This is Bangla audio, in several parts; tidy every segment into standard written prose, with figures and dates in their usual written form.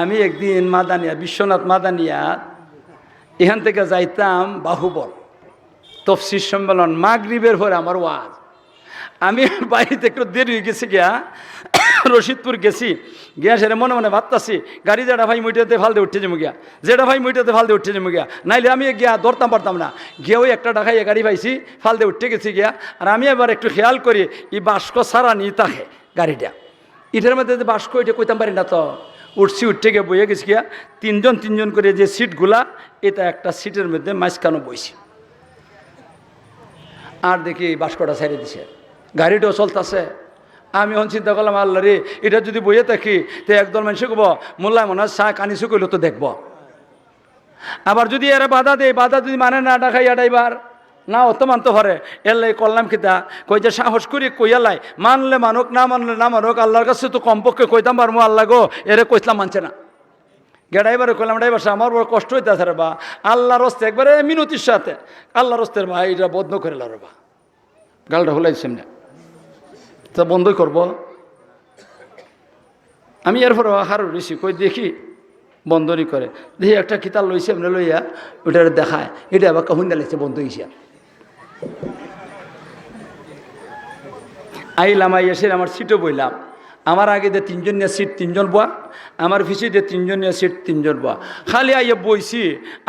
আমি একদিন মাদানিয়া বিশ্বনাথ মাদানিয়া এখান থেকে যাইতাম বাহুবল তফসির সম্মেলন, মাগরিবের পরে আমার ওয়াজ। আমি বাড়িতে একটু দেরি হয়ে গেছি গিয়া, রশিদপুর গেছি গিয়া, সেটা মনে মনে ভাবতাছি গাড়ি যেটা ভাই মুইটাতে ফাল দিয়ে উঠতে যাবো গিয়া, যেটা ভাই মুইটাতে ফাল দিয়ে উঠতে যাবো গিয়া, নাইলে আমি গিয়া ধরতাম পারতাম না। গিয়া ওই একটা ঢাকাইয়া গাড়ি পাইছি, ফাল দিয়ে উঠতে গেছি গিয়া। আর আমি এবার একটু খেয়াল করি এই বাস্ক ছাড়া নিয়ে থাকে গাড়িটা, এটার মধ্যে যে বাস্ক এটা কইতাম পারি না, তো উঠছি, উঠতে গিয়ে বইয়ে গেছি গিয়া। তিনজন করে যে সিটগুলা, এটা একটা সিটের মধ্যে মাঝখানো বইছি। আর দেখি বাস্কটা ছেড়ে দিছে, গাড়িটাও চলতেছে। আমি হন চিন্তা করলাম, আল্লাহ রে, এটা যদি বইয়ে থাকি তো একদল মানুষ কব মোল্লায় মনে হয় চা কানিসু কইল তো দেখব। আবার যদি এরা বাধা দেয়, বাধা যদি মানে না ডাকাইয়া ড্রাইভার না অত মানতে পারে, এলাই করলাম কিতা, কই যে সাহস করি কইয়ালাই, মানলে মানুক না মানলে না মানুক, আল্লাহর কাছে তো কমপক্ষে কইতাম পারবো, আল্লাহ গো এরে কইতাম মানছে না। ড্রাইভারে কইলাম, ড্রাইভার আমার বড় কষ্ট হইতেছে রে বা, আল্লাহর রস্তে একবারে মিনতির সাথে, আল্লাহর রস্তের ভাই এটা বন্ধ করে রে বা, গালটা হলাইছেন না তা বন্ধই করব। আমি এরপর হারু রয়েছি, কই দেখি বন্ধনই করে, দেখি একটা কিতাব লইছে এমনি লইয়া ওটা দেখায়, এটা আবার কহুন্দা লাগছে বন্ধ হয়েছে। আইলাম, আই এসে আমার সিটও বইলাম, আমার আগে দিয়ে তিনজন নিয়ে সিট তিনজন বয়া, আমার পিছিয়ে দিয়ে তিনজন নিয়ে সিট তিনজন বয়া, খালি আইয়ে বইছি।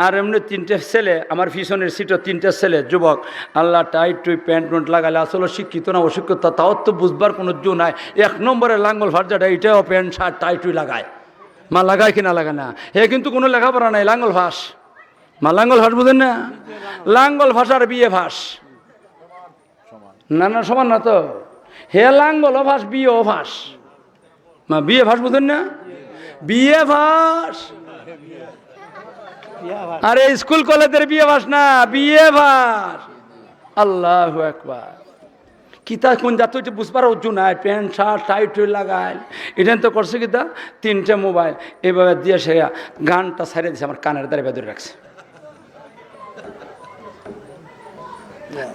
আর এমনি তিনটে ছেলে, আমার পিছনের সিটও তিনটে ছেলে যুবক, আল্লাহ টাইট টুই প্যান্ট প্যান্ট লাগালে, আসলে শিক্ষিত না অশিক্ষিত তাও তো বুঝবার কোনো জো নাই। 1 নম্বরে লাঙ্গল ফার্জাটা এটাও প্যান্ট শার্ট টাইট টুই লাগায়, মা লাগায় কি না লাগায় না, হে কিন্তু কোনো লেখাপড়া নাই, লাঙ্গল ভাস, মা লাঙ্গল ভাস বুঝেন না, লাঙ্গল ভাষার বিয়ে ভাস না, না সমান না তো, হে লাঙ্গল ভাস বিয়ে ভাস, মা বিয়ে ভাস বুঝেন না, বিয়ে ভাস, আরে স্কুল কলেজের বিয়ে ভাস না, বিয়ে ভাস। আল্লাহু আকবার, কিতা কোন জাত বুঝবার অর্জু নাই, প্যান্ট শার্ট টাইট লাগায়, এটা তো করছে কিতা 3টে মোবাইল এভাবে দিয়ে সে গানটা ছাড়িয়ে দিছে, আমার কানের দ্বারা বেঁধে রাখছে।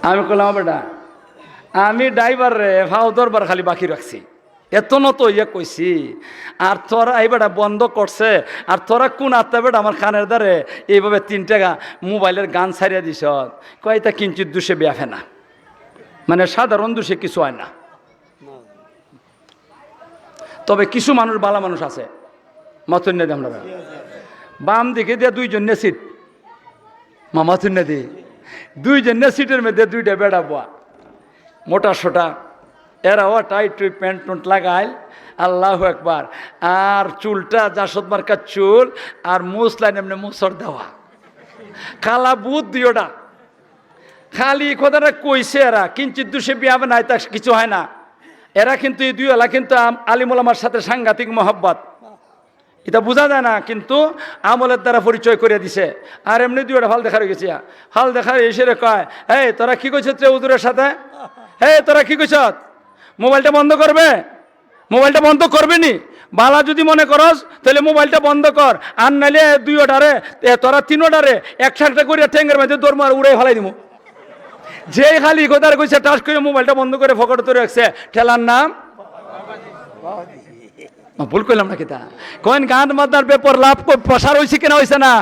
আমি বললাম, বেটা আমি ড্রাইভার রে ভাও দরবার খালি বাকি রাখছি, এত নত ইয়ে কইছি, আর তোরা এই বেটা বন্ধ করছে, আর তোরা কোন আত্মা বেটা আমার কানের দ্বারে এইভাবে 3টে মোবাইলের গান ছাড়িয়ে দিস, কয়টা কিঞ্চিত দুষে বেয়াফে না, মানে সাধারণ দোষে কিছু হয় না। তবে কিছু মানুষ ভালো মানুষ আছে, মাথুন্যা দিয়ে আমরা বাম দিকে দিয়ে 2জন সিট, মাথুন্যা দিয়ে 2জন সিটের মধ্যে 2টা বেড়া বোয়া মোটা সোটা, এরাও টাইট টুই প্যান্ট টুন্ট লাগাইল, আল্লাহু আকবার। আর চুলটা জাসদ মার্কার চুল, আর মুসলাইন এমনি মুসর দেওয়া, কালা বুধ দিওটা, খালি কথাটা কইছে এরা, কিঞ্চিত দুষে বিয়াবে নাই তা কিছু হয় না। এরা কিন্তু এই 2 কিন্তু আলিমুল আমার সাথে সাংঘাতিক মহব্বত, এটা বোঝা যায় না, কিন্তু আমলের দ্বারা পরিচয় করে দিছে। আর এমনি 2টা ফাল দেখা গেছি, ফাল দেখা এসে রে কয়, এই তোরা কি কইছ রে উদুরের সাথে, এই তোরা কি কইছ, মোবাইলটা বন্ধ করবে, মোবাইলটা বন্ধ করবে নি, বালা যদি মনে করস তাহলে মোবাইলটা বন্ধ কর, আর নাইলে 2টারে তোরা 3টারে একসাথে করে ঠেঙ্গের মধ্যে দৌড় মার উড়ে ফেলাই দিব। যে খালি কোথার কইছে টাচ করে মোবাইলটা বন্ধ করে ফকটে ধরে রাখছে, ঠেলার নাম ভুল করলাম না কিতা কোন গান মাদার ব্যাপার লাভ প্রসার হইছে কিনা হইছে না।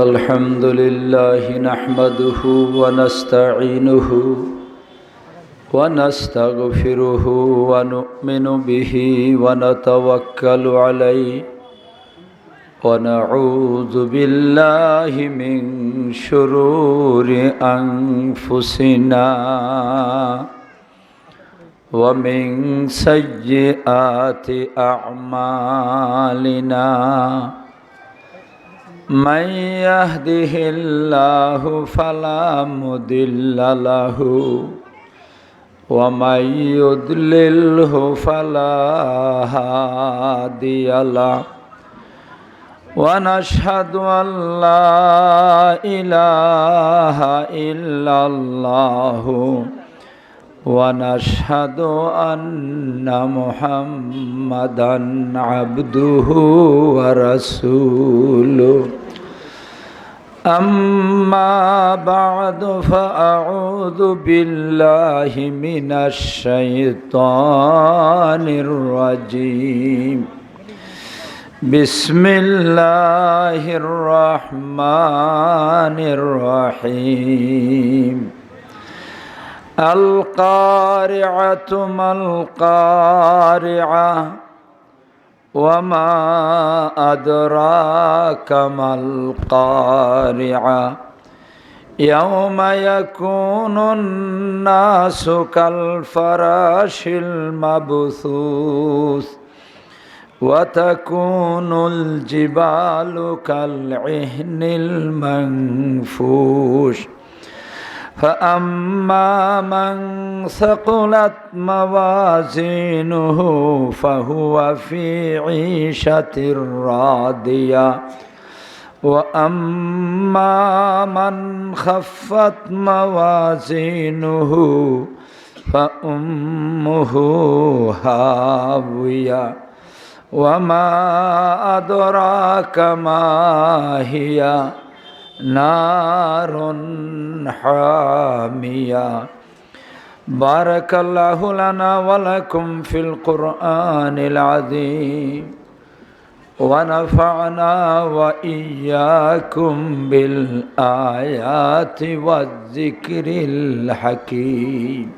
আলহামদুলিল্লাহ নাহমাদুহু ওয়া নাস্তাঈনুহু ওয়া নাস্তাগফিরুহু ওয়া নু'মিনু বিহি ওয়া নাতাওয়াক্কালু আলাইহি ওয়া নাউযু বিল্লাহি মিন শুরুরি আনফুসিনা ওয়া মিন সাইয়্যাতি আ'মালিনা মান ইয়াহদিহিল্লাহু ফালা মুদিল্লা লাহু ওয়া মান ইউদ্লিলহু ফালা হাদিয়া লাহু ওয়া নাশহাদু আল্লা ইলাহা ইল্লাল্লাহু ওয়া নাশহাদু আন্না মুহাম্মাদান আবদুহু ওয়া রাসূলুহু আম্মা বা'দু ফাআউযু বিল্লাহি মিনাশ শাইতানির রাজীম بسم الله الرحمن الرحيم القارعة ما القارعة وما أدراك ما القارعة يوم يكون الناس كالفراش المبثوث وتكون الجبال كالعهن المنفوش فأما من ثقلت موازينه فهو في عيشة راضية وأما من خفت موازينه فأمه هاوية وما أدراك ما هي نار حامية بارك الله لنا ولكم في القرآن العظيم ونفعنا وإياكم بالآيات والذكر الحكيم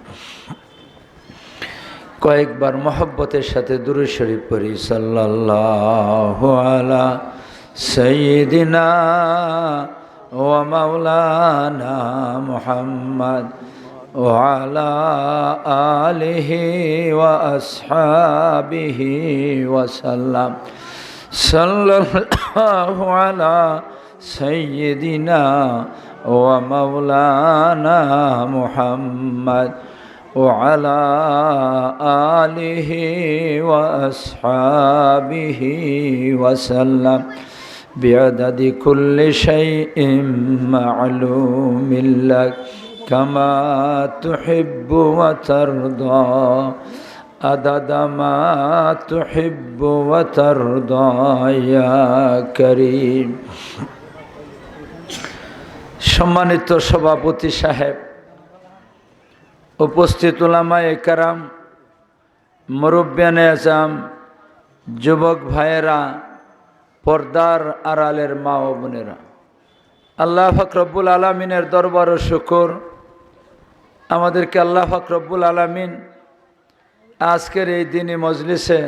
কয়েকবার মহব্বতের সাথে দুরূদ শরীফ পড়ি সাল্লাল্লাহু আলা সাইয়্যিদিনা ওয়া মাওলানা মুহাম্মদ ওয়া আলা আলিহি ওয়া আসহাবিহি ওয়া সাল্লাম সাল্লাল্লাহু আলা সাইয়্যিদিনা ওয়া মাওলানা মুহাম্মদ وعلى آله وأصحابه وسلم بعدد كل شيء معلوم لك كما تحب وترضى عدد ما تحب وترضى يا كريم সম্মানিত সভাপতি সাহেব, উপস্থিত উলামায়ে কেরাম, মুরব্বিয়ানে আজম, যুবক ভাইয়েরা, পর্দার আড়ালের মা ও বোনেরা, আল্লাহ পাক রব্বুল আলামিনের দরবার ও শুকর আমাদেরকে আল্লাহ পাক রব্বুল আলামিন আজকের এই দিনী মজলিসে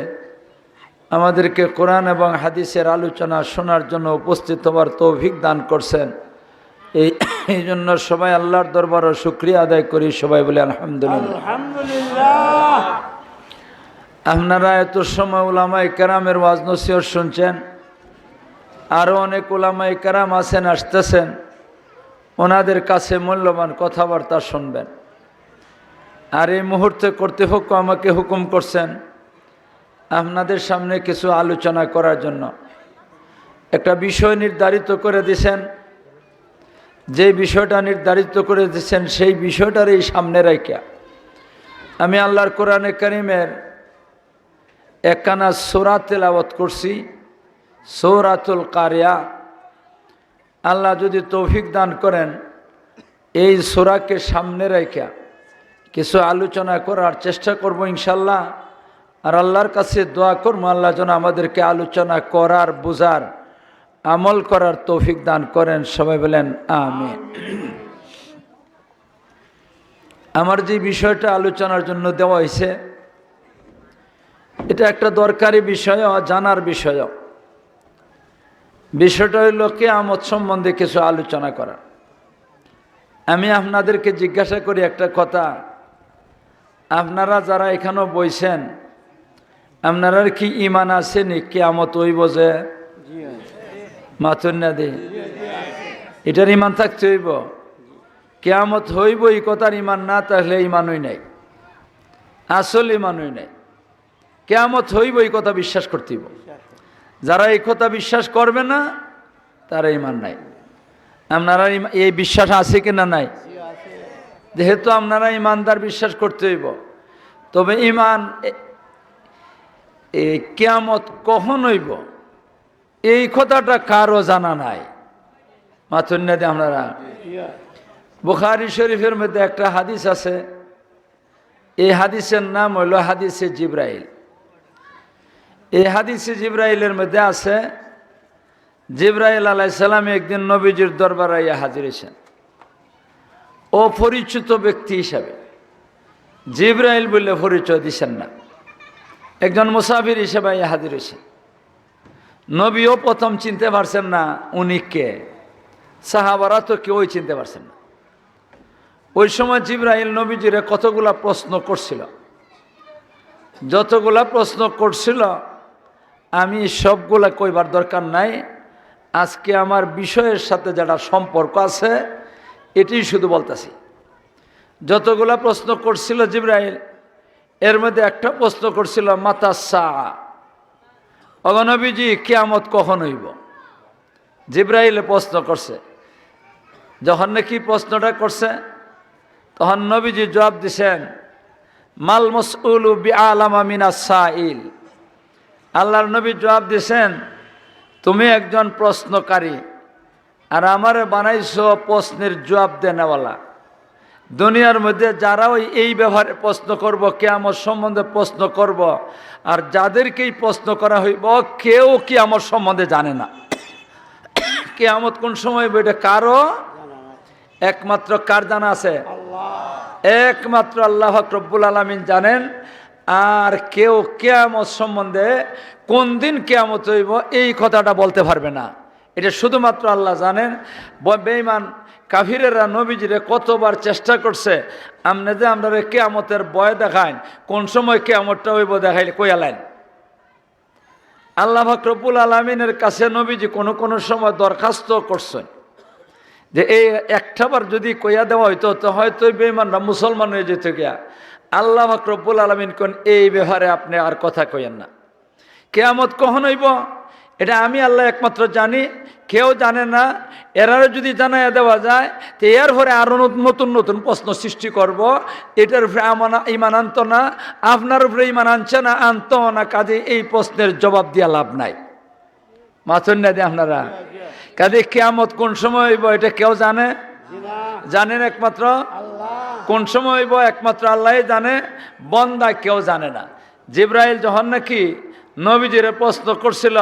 আমাদেরকে কোরআন এবং হাদিসের আলোচনা শোনার জন্য উপস্থিত হওয়ার তৌফিক দান করছেন। এই জন্য সবাই আল্লাহর দরবার ও শুকরিয়া আদায় করি, সবাই বলে আলহামদুলিল্লাহ। আপনারা এত সময় উলামায়ে কেরামের ওয়াজ নসিহত শুনছেন, আরও অনেক উলামায়ে কেরাম আছেন, আসতেছেন, ওনাদের কাছে মূল্যবান কথাবার্তা শুনবেন। আর এই মুহূর্তে কর্তৃপক্ষ আমাকে হুকুম করছেন আপনাদের সামনে কিছু আলোচনা করার জন্য। একটা বিষয় নির্ধারিত করে দিয়েছেন, যে বিষয়টা নির্ধারিত করে দিয়েছেন সেই বিষয়টার এই সামনে রাইখা আমি আল্লাহর কোরআনে কারীমের একখানা সূরা তেলাওয়াত করছি, সূরাতুল কারিয়া। আল্লাহ যদি তৌফিক দান করেন এই সূরাকে সামনে রাইখা কিছু আলোচনা করার চেষ্টা করব ইনশাল্লাহ। আর আল্লাহর কাছে দোয়া করবো আল্লাহ যেন আমাদেরকে আলোচনা করার, বুঝার, আমল করার তৌফিক দান করেন, সবাই বলেন আমিন। আমার যে বিষয়টা আলোচনার জন্য দেওয়া হয়েছে এটা একটা দরকারি বিষয়, জানার বিষয়। বিষয়টা হইল কিয়ামত সম্বন্ধে কিছু আলোচনা করা। আমি আপনাদেরকে জিজ্ঞাসা করি একটা কথা, আপনারা যারা এখানেও বইছেন আপনারা কি ঈমান আছে নি কিয়ামত হইব? যে মাথুর না দে, এটার ঈমান থাকতে হইব। কিয়ামত হইব এই কথার ঈমান না থাকলে ঈমানই নাই, আসল ঈমানই নাই। কিয়ামত হইব এই কথা বিশ্বাস করতে হইব। যারা এই কথা বিশ্বাস করবে না তারা ঈমান নাই। আপনারা এই বিশ্বাস আছে কিনা? নাই। যেহেতু আপনারা ঈমানদার, বিশ্বাস করতে হইব। তবে ঈমান এই কিয়ামত কখন হইব এই কথাটা কারো জানা নাই। মাথুর না দে আপনারা। বুখারী শরীফের মধ্যে একটা হাদিস আছে, এই হাদিসের নাম হইল হাদিসে জিব্রাইল। এই হাদিসে জিব্রাইলের মধ্যে আছে, জিব্রাইল আলাইহিস সালাম একদিন নবীজির দরবারে হাজির হয়েছেন অপরিচিত ব্যক্তি হিসাবে। জিব্রাইল বললে পরিচয় দিচ্ছেন না, একজন মুসাফির হিসেবে হাজির হয়েছেন। নবীও প্রথম চিনতে পারছেন না উনি কে, সাহাবারা তো কেউই চিনতে পারছেন না। ওই সময় জিব্রাইল নবীজিরে কতগুলা প্রশ্ন করছিল, যতগুলা প্রশ্ন করছিল আমি সবগুলা কইবার দরকার নাই, আজকে আমার বিষয়ের সাথে যেটা সম্পর্ক আছে এটি শুধু বলতেছি। যতগুলা প্রশ্ন করছিল জিব্রাইল, এর মধ্যে একটা প্রশ্ন করছিল মাতা সাআ, নবীজি কিয়ামত কখন হইব। জিব্রাইল প্রশ্ন করছে, যখন নাকি প্রশ্নটা করছে তখন নবীজি জবাব দিছেন মাল মাসউলু বিআলামা মিনাস সাইল। আল্লাহর নবী জবাব দিছেন তুমি একজন প্রশ্নকারী আর আমারে বানাইছো প্রশ্নের জবাব দেনেওয়ালা। দুনিয়ার মধ্যে যারা এই ব্যাপারে প্রশ্ন করব, কিয়ামত সম্বন্ধে প্রশ্ন করব, আর যাদেরকেই প্রশ্ন করা হইব কেউ কিয়ামত সম্বন্ধে জানে না। কিয়ামত কোন সময় এটা কারো একমাত্র কার জানা আছে? একমাত্র আল্লাহ রব্বুল আলামিন জানেন। আর কেউ কিয়ামত সম্বন্ধে কোন দিন কিয়ামত হইব এই কথাটা বলতে পারবে না, এটা শুধুমাত্র আল্লাহ জানেন। বেঈমান কাফিরেরা নবীজিরে কতবার চেষ্টা করছে আমনে যে আমরা কিয়ামতের ভয় দেখাইন, কোন সময় কিয়ামতটা হইব দেখাইলে কইয়ালেন। আল্লাহ রব্বুল আলামিনের কাছে নবীজি কোনো সময় দরখাস্ত করছেন যে এই একটাবার যদি কইয়া দেওয়া হইতো তো হয়তো বেঈমানরা মুসলমান হয়ে যেত গিয়া। আল্লাহ রব্বুল আলামিন কোন এই ব্যাপারে আপনি আর কথা কইয়েন না। কিয়ামত কখন হইব এটা আমি আল্লাহ একমাত্র জানি, কেউ জানে না। এরারও যদি জানাইয়া দেওয়া যায় তো এর পরে আরও নতুন নতুন প্রশ্ন সৃষ্টি করব। এটার উপরে ইমান আনত না, আপনার উপরে ইমান আনছে না, আনত না, কাজে এই প্রশ্নের জবাব দিয়া লাভ নাই। মাথুন না দিয়ে আপনারা কাজে কিয়ামত কোন সময় হইব এটা কেউ জানে? জানেন একমাত্র কোন সময় হইব একমাত্র আল্লাহ জানে, বন্দা কেউ জানে না। জিব্রাইল যখন নাকি নবীজিরে প্রশ্ন করছিল,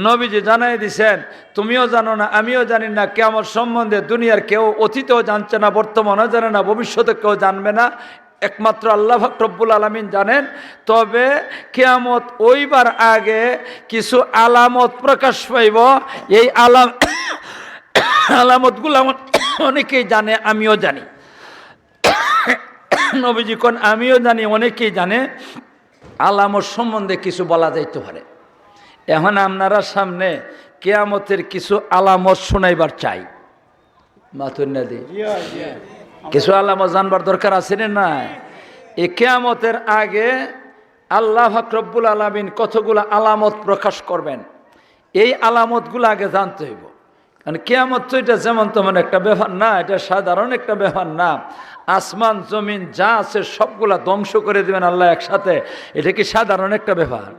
নবীজি জানাই দিছেন তুমিও জানো না আমিও জানি না কিয়ামত সম্বন্ধে দুনিয়ার কেউ অতীতেও জানছে না, বর্তমানেও জানে না, ভবিষ্যতে কেউ জানবে না, একমাত্র আল্লাহ রব্বুল আলামিন জানেন। তবে কিয়ামত ওইবার আগে কিছু আলামত প্রকাশ পাইব, এই আলামতগুলো অনেকেই জানে, আমিও জানি। নবীজি কোন আমিও জানি, অনেকেই জানে। আলামত সম্বন্ধে কিছু বলা যাইতে পারে। এখন আপনারা সামনে কিয়ামতের কিছু আলামত শোনাইবার চাই। মাতুন্নাদি কিছু আলামত জানবার দরকার আছে না? এই কিয়ামতের আগে আল্লাহ রব্বুল আলামিন কতগুলো আলামত প্রকাশ করবেন, এই আলামতগুলো আগে জানতে হইব। কারণ কিয়ামত তো এটা যেমন তেমন একটা ব্যাপার না, এটা সাধারণ একটা ব্যাপার না। আসমান জমিন যা আছে সবগুলা ধ্বংস করে দেবেন আল্লাহ একসাথে, এটা কি সাধারণ একটা ব্যাপার?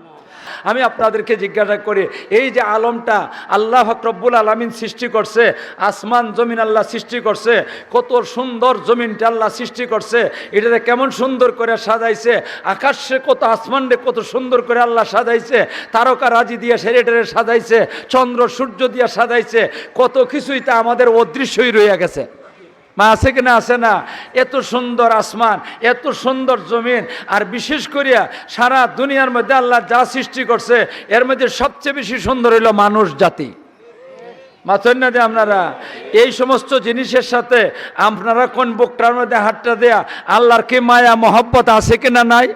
আমি আপনাদেরকে জিজ্ঞাসা করি, এই যে আলমটা আল্লাহ রব্বুল আলামিন সৃষ্টি করছে, আসমান জমিন আল্লাহ সৃষ্টি করছে, কত সুন্দর জমিনটা আল্লাহ সৃষ্টি করছে, এটাতে কেমন সুন্দর করে সাজাইছে, আকাশে কত আসমানরে কত সুন্দর করে আল্লাহ সাজাইছে, তারকা রাজি দিয়ে সেরেটারে সাজাইছে, চন্দ্র সূর্য দিয়ে সাজাইছে, কত কিছুই তা আমাদের অদৃশ্যই রয়ে গেছে। মা আছে কিনা? আছে না? এত সুন্দর আসমান, এত সুন্দর জমিন, আর বিশেষ করিয়া সারা দুনিয়ার মধ্যে আল্লাহ যা সৃষ্টি করছে এর মধ্যে সবচেয়ে বেশি সুন্দর হইল মানুষ জাতি। মাথুন না দিয়ে আপনারা এই সমস্ত জিনিসের সাথে আপনারা কোন বুকটার মধ্যে হাতটা দেয়া আল্লাহর কি মায়া মহব্বত আছে কিনা নাই?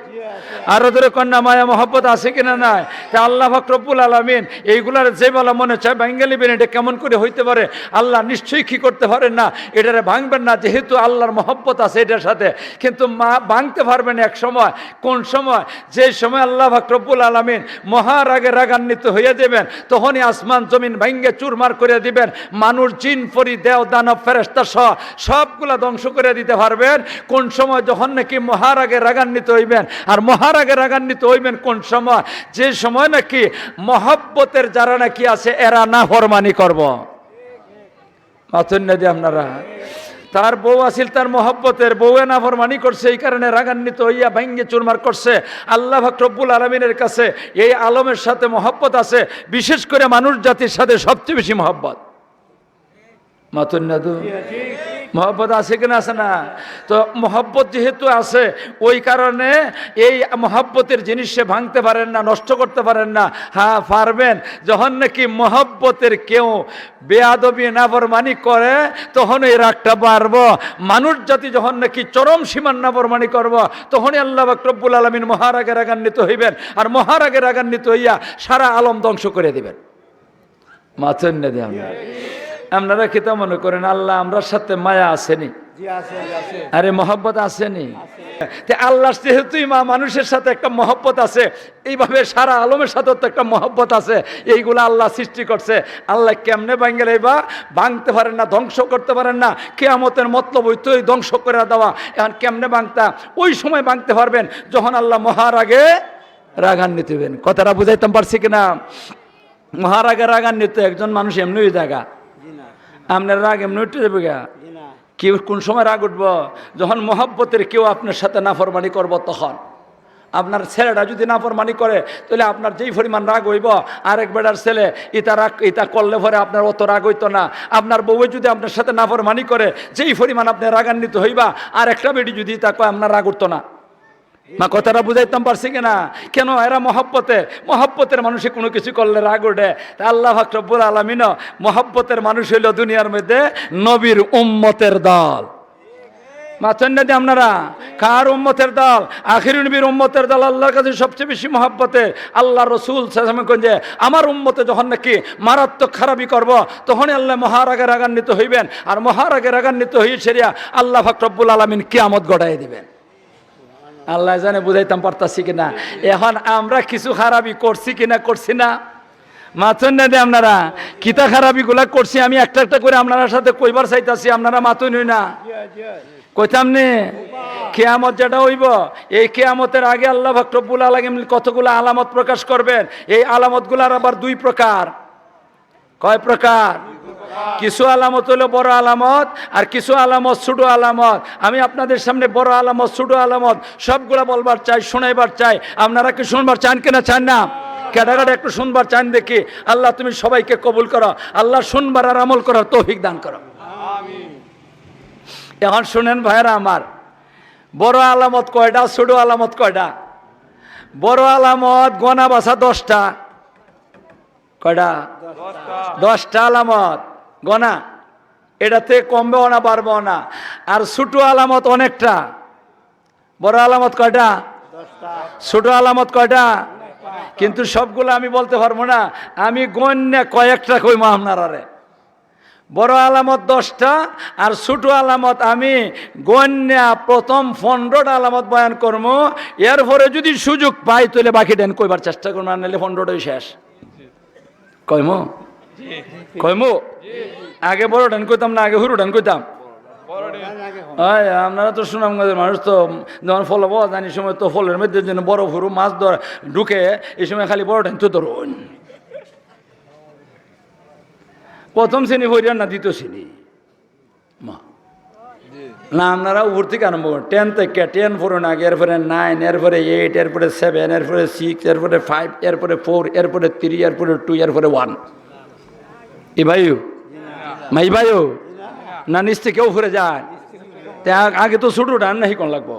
আরো ধরে কন্যা মায়া মহব্বত আছে কিনা নাই? তা আল্লাহ রব্বুল আলামিন এইগুলার যে বলা মনে চায় বাঙ্গালি বেন এটা কেমন করে হইতে পারে? আল্লাহ নিশ্চয়ই কি করতে পারেন না, এটারে ভাঙবেন না, যেহেতু আল্লাহর মহব্বত আছে এটার সাথে। কিন্তু ভাঙতে পারবেন এক সময়, কোন সময়? যে সময় আল্লাহ রব্বুল আলামিন মহারাগে রাগান্বিত হয়ে দেবেন, তখনই আসমান জমিন ভাঙ্গে চুরমার করে দিবেন, মানুষ জিন পরি দেও দানব ফেরেশতা সবগুলা ধ্বংস করে দিতে পারবেন। কোন সময়? যখন নাকি মহারাগে রাগান্বিত হইবেন। আর মহারাগে রাগান্বিত হইবেন কোন সময়? যে সময় নাকি মহব্বতের যারা নাকি আছে এরা না ফরমানি করব। মাথুন না দিয়ে আপনারা তার বউ আছিল তার মহব্বতের, বউয়ে নাফরমানি করছে, এই কারণে রাগান্বিত হইয়া ভাঙ্গে চুরমার করছে। আল্লাহ পাক রব্বুল আলামিনের কাছে এই আলমের সাথে মহব্বত আছে, বিশেষ করে মানুষ জাতির সাথে সবচেয়ে বেশি মহব্বত। মাতুন্নাদু মহব্বত আছে কিনা? আছে না? তো মহব্বত যেহেতু আছে, ওই কারণে এই মহব্বতের জিনিস সে ভাঙতে পারেন না, নষ্ট করতে পারেন না। হ্যাঁ পারবেন, যখন নাকি মহব্বতের কেউ বেয়াদবি নাফরমানি করে তখন এই রাগটা বাড়বো। মানুষ জাতি যখন নাকি চরম সীমার নাফরমানি করব, তখনই আল্লাহ পাক রব্বুল আলামিন মহারাগে রাগান্বিত হইবেন, আর মহারাগে রাগান্বিত হইয়া সারা আলম ধ্বংস করে দিবেন। মাথেন না দিয়ে আপনারা কি তা মনে করেন আল্লাহ আমরার সাথে মায়া আসেনি? আরে মহব্বত আসেনি? আল্লাহ যেহেতু মানুষের সাথে একটা মহব্বত আছে, এইভাবে সারা আলমের সাথেও তো একটা মহব্বত আছে। এইগুলো আল্লাহ সৃষ্টি করছে। আল্লাহ কেমনে ভাঙ্গে লাইবা? ভাঙতে পারেন না, ধ্বংস করতে পারেন না। কিয়ামতের মতলব হইতো এই ধ্বংস করে দেওয়া। এখন কেমনে ভাঙতা? ওই সময় ভাঙতে পারবেন যখন আল্লাহ মহারাগে রাগান্বিত হবেন। কথাটা বুঝাইতাম পারছি কিনা? মহারাগে রাগান্বিত একজন মানুষ এমনি জায়গা, আপনার রাগ এমনি উঠে যাবে গা। কেউ কোন সময় রাগ উঠবো? যখন মহব্বতের কেউ আপনার সাথে নাফরমানি করব, তখন আপনার ছেলেটা যদি নাফরমানি করে, তাহলে আপনার যেই পরিমাণ রাগ হইব, আরেক বেটার ছেলে ইতা করলে পরে আপনার অত রাগ হইতো না। আপনার বউ যদি আপনার সাথে নাফরমানি করে, যেই পরিমাণ আপনি রাগান্বিত হইবা, আর একটা বেটি যদি তা কয়, আপনার রাগ উঠতো না। মা কথাটা বুঝাইতাম পারছি কিনা? কেন? এরা মহব্বতের মানুষে কোনো কিছু করলে রাগ ওঠে। তা আল্লাহ পাক রব্বুল আলামিন মহব্বতের মানুষ হইল দুনিয়ার মধ্যে নবীর উম্মতের দল। মাথেন না দিয়ে আপনারা কার উম্মতের দল? আখির নবীর উম্মতের দল আল্লাহর কাছে সবচেয়ে বেশি মহব্বতের। আল্লাহ রসুল যে আমার উম্মতে যখন নাকি মারাত্মক খারাপি করব, তখনই আল্লাহ মহারাগে রাগান্বিত হইবেন, আর মহারাগে রাগান্বিত হয়ে সেরিয়া আল্লাহ পাক রব্বুল আলামিন কিয়ামত গড়াই দিবেন। আল্লাহ জানে বুঝাইতাম পারতাছি কিনা। এখন আমরা কিছু খারাপি করছি কিনা, করছি না? মাথুন না দে আপনারা কিতা খারাপি গুলা করছি, আমি একটা একটা করে আপনার সাথে কইবার চাইতাছি, আপনারা মাথুন হই না কইতাম নে। কিয়ামত যেটা হইব, এই কিয়ামতের আগে আল্লাহ পাক রব্বুল আলামিন কতগুলো আলামত প্রকাশ করবেন। এই আলামত গুলার আবার দুই প্রকার। কয় প্রকার? কিছু আলামত হলো বড় আলামত, আর কিছু আলামত ছোট আলামত। আমি আপনাদের সামনে বড় আলামত, ছোট আলামত সবগুলা বলবার চাই, শোনাইবার চাই। আপনারা কি শুনবার চান কিনা? চান না? কেডাগাডা একটু শুনবার চান দেখি। আল্লাহ তুমি সবাইকে কবুল করো। আল্লাহ শুনবার আর আমল করার তৌফিক দান করো। এখন শুনেন ভাইরা আমার, বড় আলামত কয়টা, ছোট আলামত কয়টা? বড় আলামত গোনা বাছা 10টা। কয়টা? 10টা আলামত গোনা, এটাতে কমবেও না বাড়বেও না। আর ছোট আলামত অনেকটা। বড় আলামত কয়টা? ছোট আলামত কয়টা? কিন্তু সবগুলো আমি বলতে পারবো না, আমি গণ্য কয়েকটা কইমা আপনারে। বড় আলামত 10টা, আর ছোট আলামত আমি গণ্যা প্রথম 15টা আলামত বয়ান করবো। এরপরে যদি সুযোগ পাই তাহলে বাকি দেন কইবার চেষ্টা করবো, আর নাহলে 15টাই শেষ। কইমো আগে বড় ডান কইতাম না, আগে হুরু ডান কইতাম। আপনারা তো সুনামগঞ্জের মানুষ, তো যখন ফল হবো জানি সময় তো ফলের মধ্যে যেন বড় হুরু মাছ ধর ঢুকে, এই সময় খালি বড় ডান তো ধরুন। প্রথম শ্রেণী হইলেন না দ্বিতীয় শ্রেণী? না, আপনারা উপর থেকে আরম্ভ করেন। 10 থেকে 10 পড়ুন আগে, এরপরে 9, এরপরে 8, এরপরে 7, এরপরে 6, এরপরে 5, এরপরে 4, এরপরে 3, এরপরে 2, এরপরে 1। এ ভাইও মাই ভাইও না নিচ থেকেও ঘুরে যায়। আগে তো ছোটো ডান নাহি কোন লাগবো,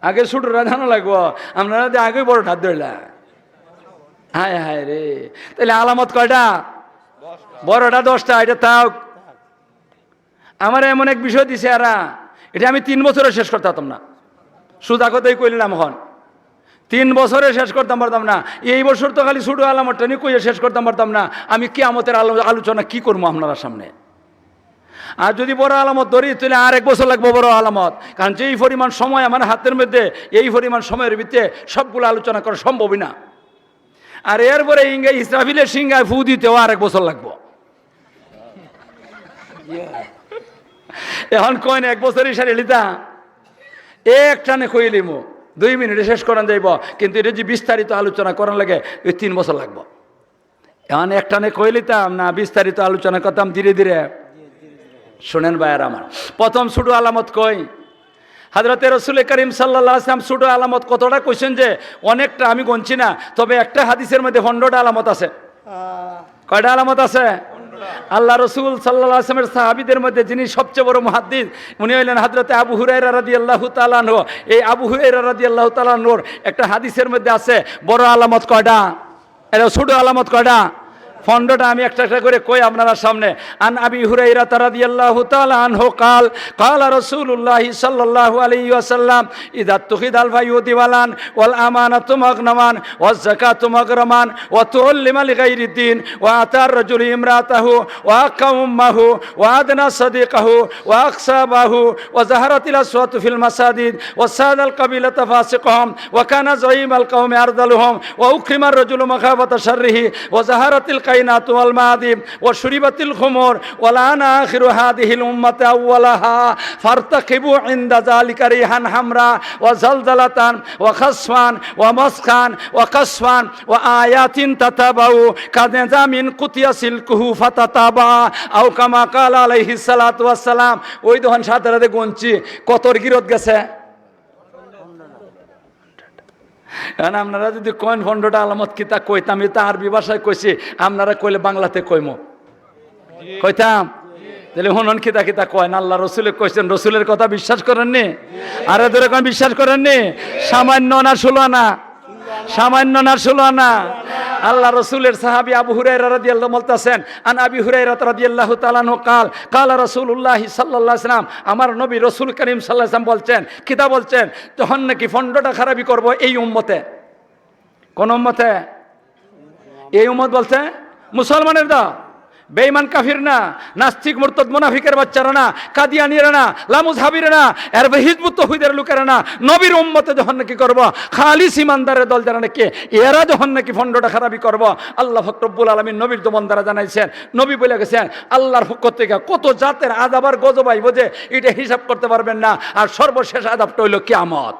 আগে ছোটো জানা লাগবো। আপনারা আগে বড় ঠাত ধরলা। হায় হায় রে, তাহলে আলামত কয়টা? বড়টা 10টা। এটা তাও আমার এমন এক বিষয় দিছে, এটা আমি 3 বছরে শেষ করতে পারতাম না। সুদা কথাই কইলাম, এখন 3 বছরে শেষ করতাম পারতাম না। এই বছর তো খালি ছোটো আলামতটা নিয়ে কইয়ে শেষ করতাম পারতাম না। আমি কিয়ামতের আলোচনা কি করবো আপনার সামনে? আর যদি বড় আলামত ধরি তাহলে আর 1 বছর লাগবে বড় আলামত। কারণ যেই পরিমাণ সময় আমার হাতের মধ্যে, এই পরিমাণ সময়ের ভিতরে সবগুলো আলোচনা করা সম্ভবই না। আর এরপরে ইসরাফিলের সিংহায় ফু দিতেও আর 1 বছর লাগবো। এখন কয় না 1 বছরই সারি লিতা একটানে কইলিমো 2 মিনিটে শেষ করান যাইব, কিন্তু এটা যে বিস্তারিত আলোচনা করার লাগে 3 বছর লাগবো। এখন একটানে কই লিতাম না, বিস্তারিত আলোচনা করতাম ধীরে ধীরে। শোনেন ভাইয়ার আমার, প্রথম ছোট আলামত কই, হযরতে রাসূল করিম সাল্লাল্লাহু আলাইহি ওয়াসাল্লাম ছোট আলামত কতটা কইছেন যে অনেকটা, আমি গণছি না, তবে একটা হাদিসের মধ্যে 15টা আলামত আছে। কয়টা আলামত আছে? আল্লাহ রসুল সাল্লাল্লাহু আলাইহি ওয়াসাল্লামের সাহাবীদের মধ্যে যিনি সবচেয়ে বড় মুহাদ্দিস, উনি হইলেন হযরতে আবু হুরায়রা রাদিয়াল্লাহু তাআলা আনহু। এই আবু হুরায়রা রাদিয়াল্লাহু তাআলা আনহুর একটা হাদিসের মধ্যে আছে বড় আলামত কয়টা, এটা ছোট আলামত কয়টা? 15টা। আমি একটা একটা করে কই আপনারা সামনে। আন আবি হুরায়রা রাদিয়াল্লাহু তাআলা আনহু قال قال رسول الله صلى الله عليه وسلم اذا اتخذ الفيء ديوالا والامانه مغنما والزكاه مغرما وتعلم لغير الدين واتى الرجل امراته واقى امه وادنى صديقه واقصابه وظهرت الاصوات في المساجد وساد القبيله فاسقهم وكان زعيم القوم ارذلهم واكرم الرجل مخافه شره وظهرت الكائنات والمعادن وشربت الخمور والآن آخر هذه الأمة أولها فارتقبوا عند ذلك ريحا حمراء وزلزلة وخسفا ومسخا وقصفا وآيات تتابعوا كنظام قطع سلكه فتتابع أو كما قال عليه الصلاة والسلام। ওই দোকান সাথে গুনছি কতর গিরত গেছে। এখন আপনারা যদি কয়েন 15টা আলামত কিতা কইতাম, আমি তো আরবি ভাষায় কইছি, আপনারা কইলে বাংলাতে কইমো, কইতাম তাহলে হনন কিতা কিতা কয় না। আল্লাহ রসুলে কইছেন, রসুলের কথা বিশ্বাস করেননি? আরে ধরে কোন বিশ্বাস করেননি? সামান্য না 16 আনা, সামান্য না 16 আনা। আল্লাহ রসুলের সাহাবী আবু হুরায়রা রাদিয়াল্লাহু বলতেছেন, আন আবি হুরায়রা রাদিয়াল্লাহু তাআলা আনহু قال قال রাসূলুল্লাহ সাল্লাল্লাহু আলাইহি ওয়াসাল্লাম, আমার নবী রাসূল করিম সাল্লাল্লাহু আলাইহি ওয়াসাল্লাম বলছেন, কিতা বলছেন, যখন নাকি 15টা খারাপি করব এই উম্মতে। কোন উম্মতে? এই উম্মত বলছে মুসলমানের দা, বেঈমান কাফির না, নাস্তিক মুরতাদ মুনাফিকের বাচ্চারা না, কাদিয়ানীরা না, লামুজহাবিরা না, এর হিজবুত তৌহিদের লোকেরা না, নবীর উম্মতে যখন নাকি করব, খালিস ইমানদারের দল যারা নাকি, এরা যখন নাকি 15টা খারাপি করব, আল্লাহ পাক রব্বুল আলামিন নবীর দমন দ্বারা জানাইছেন, নবী বলে গেছেন আল্লাহর পক্ষ থেকে কত জাতের আযাব আর গজব আইব যে এটা হিসাব করতে পারবেন না। আর সর্বশেষ আযাবটা হইল কিয়ামত।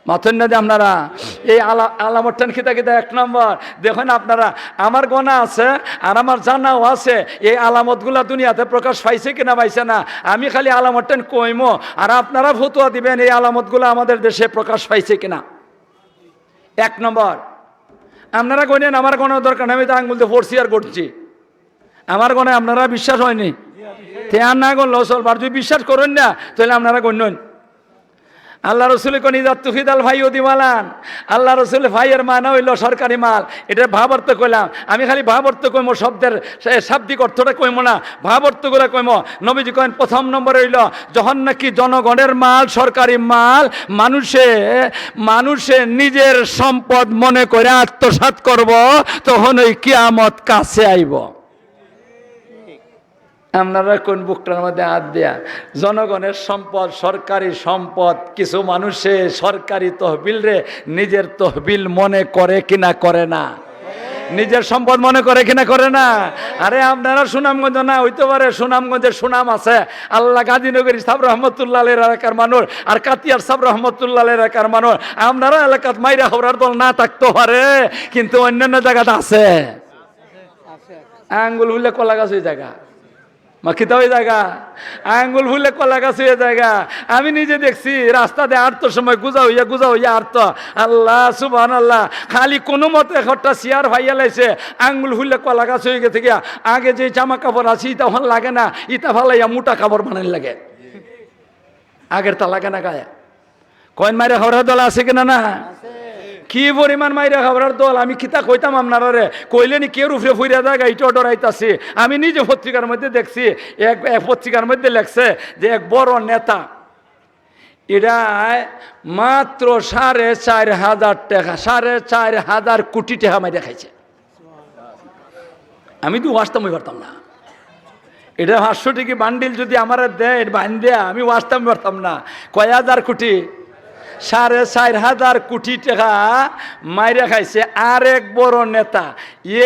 মাথেন না যে আপনারা এই আলামতটান কিতা কিতা। 1 নম্বর দেখেন আপনারা, আমার গোনা আছে আর আমার জানাও আছে, এই আলামতগুলা দুনিয়াতে প্রকাশ পাইছে কিনা পাইছে না, আমি খালি আলামতটান কইমো আর আপনারা ফতোয়া দিবেন এই আলামতগুলো আমাদের দেশে প্রকাশ পাইছে কিনা। 1 নম্বর আপনারা কইনেন আমার গোনার দরকার নেই, আমি তো আঙ্গুল দিয়ে পড়ছি আর করছি, আমার গোনায় আপনারা বিশ্বাস হয়নি, তেয়ার না করলো চলবার। যদি বিশ্বাস করেন না তাহলে আপনারা গণ্যন। আল্লাহ রসুল কনিজাতুফিদাল ভাই দিমালান, আল্লাহ রসুল ভাইয়ের মানা হইল সরকারি মাল। এটা ভাব অর্থ কইলাম, আমি খালি ভাব অর্থ কইমো, শব্দের শাব্দিক অর্থটা কইমো না, ভাব অর্থ করে কইমো। নবীজি কইন প্রথম নম্বর হইল যখন নাকি জনগণের মাল, সরকারি মাল মানুষে নিজের সম্পদ মনে করে আত্মসাৎ করব, তখন ওই কিয়ামত কাছে আইব। আপনারা কোন বুকটার মধ্যে হাত দেয়া, জনগণের সম্পদ, সরকারি সম্পদ, কিছু মানুষে সরকারি তহবিল রে নিজের তহবিল মনে করে কিনা করে না, নিজের সম্পদ মনে করে কিনা করে না। আরে আপনারা সুনামগঞ্জ না হইতে পারে, সুনামগঞ্জের সুনাম আছে, আল্লাহ গাজীনগরী সাহেব রহমতুল্লাহ এলাকার মানুষ আর কাতিয়ার সাহেব রহমতুল্লাহ এলাকার মানুষ, আপনারা এলাকাত মাইরা হওয়ার দল না থাকতে পারে, কিন্তু অন্যান্য জায়গাটা আছে। আঙ্গুল হইলে কলা গাছ ওই জায়গা, মাখিতা ওই জায়গা, আঙ্গুল ভুলে কলা গাছ হয়ে জায়গা। আমি নিজে দেখছি রাস্তা দিয়ে আটটার সময় গুজা হইয়া আটত, আল্লাহ সুবহানাল্লাহ, খালি কোনো মতে একটা চেয়ার ভাইয়া লাইছে, আঙ্গুল ভুলে কলা গাছ হয়ে গেছে গিয়া। আগে যে জামা কাপড় আছে ইটা ভাল লাগে না, ইটা ভালাইয়া মোটা কাপড় বানাই লাগে, আগের তা লাগে না গায়ে। কয়েন মাইরে হরার দল আছে কিনা না? কি পরিমাণ মাইরা খাবার দল, আমি কিতা কইতাম আপনারা রে, কইলেনি কে রুফরে ফুইরা জায়গা ইটো ডরাইতাছি। আমি নিজে পত্রিকার মধ্যে দেখছি, এক পত্রিকার মধ্যে লেখছে যে এক বড় নেতা, এটা মাত্র 4,500 টাকা, 4,500 কোটি টাকা মাইরা খাইছে। আমি তো ওয়াস্তাম পারতাম না, এটা 500 টাকা বান্ডিল যদি আমার দেয় বান দেয়া, আমি ওয়াস্তাম পারতাম না। কয় হাজার কোটি, 4,500 কোটি টাকা মাইরা খাইছে আর এক বড় নেতা।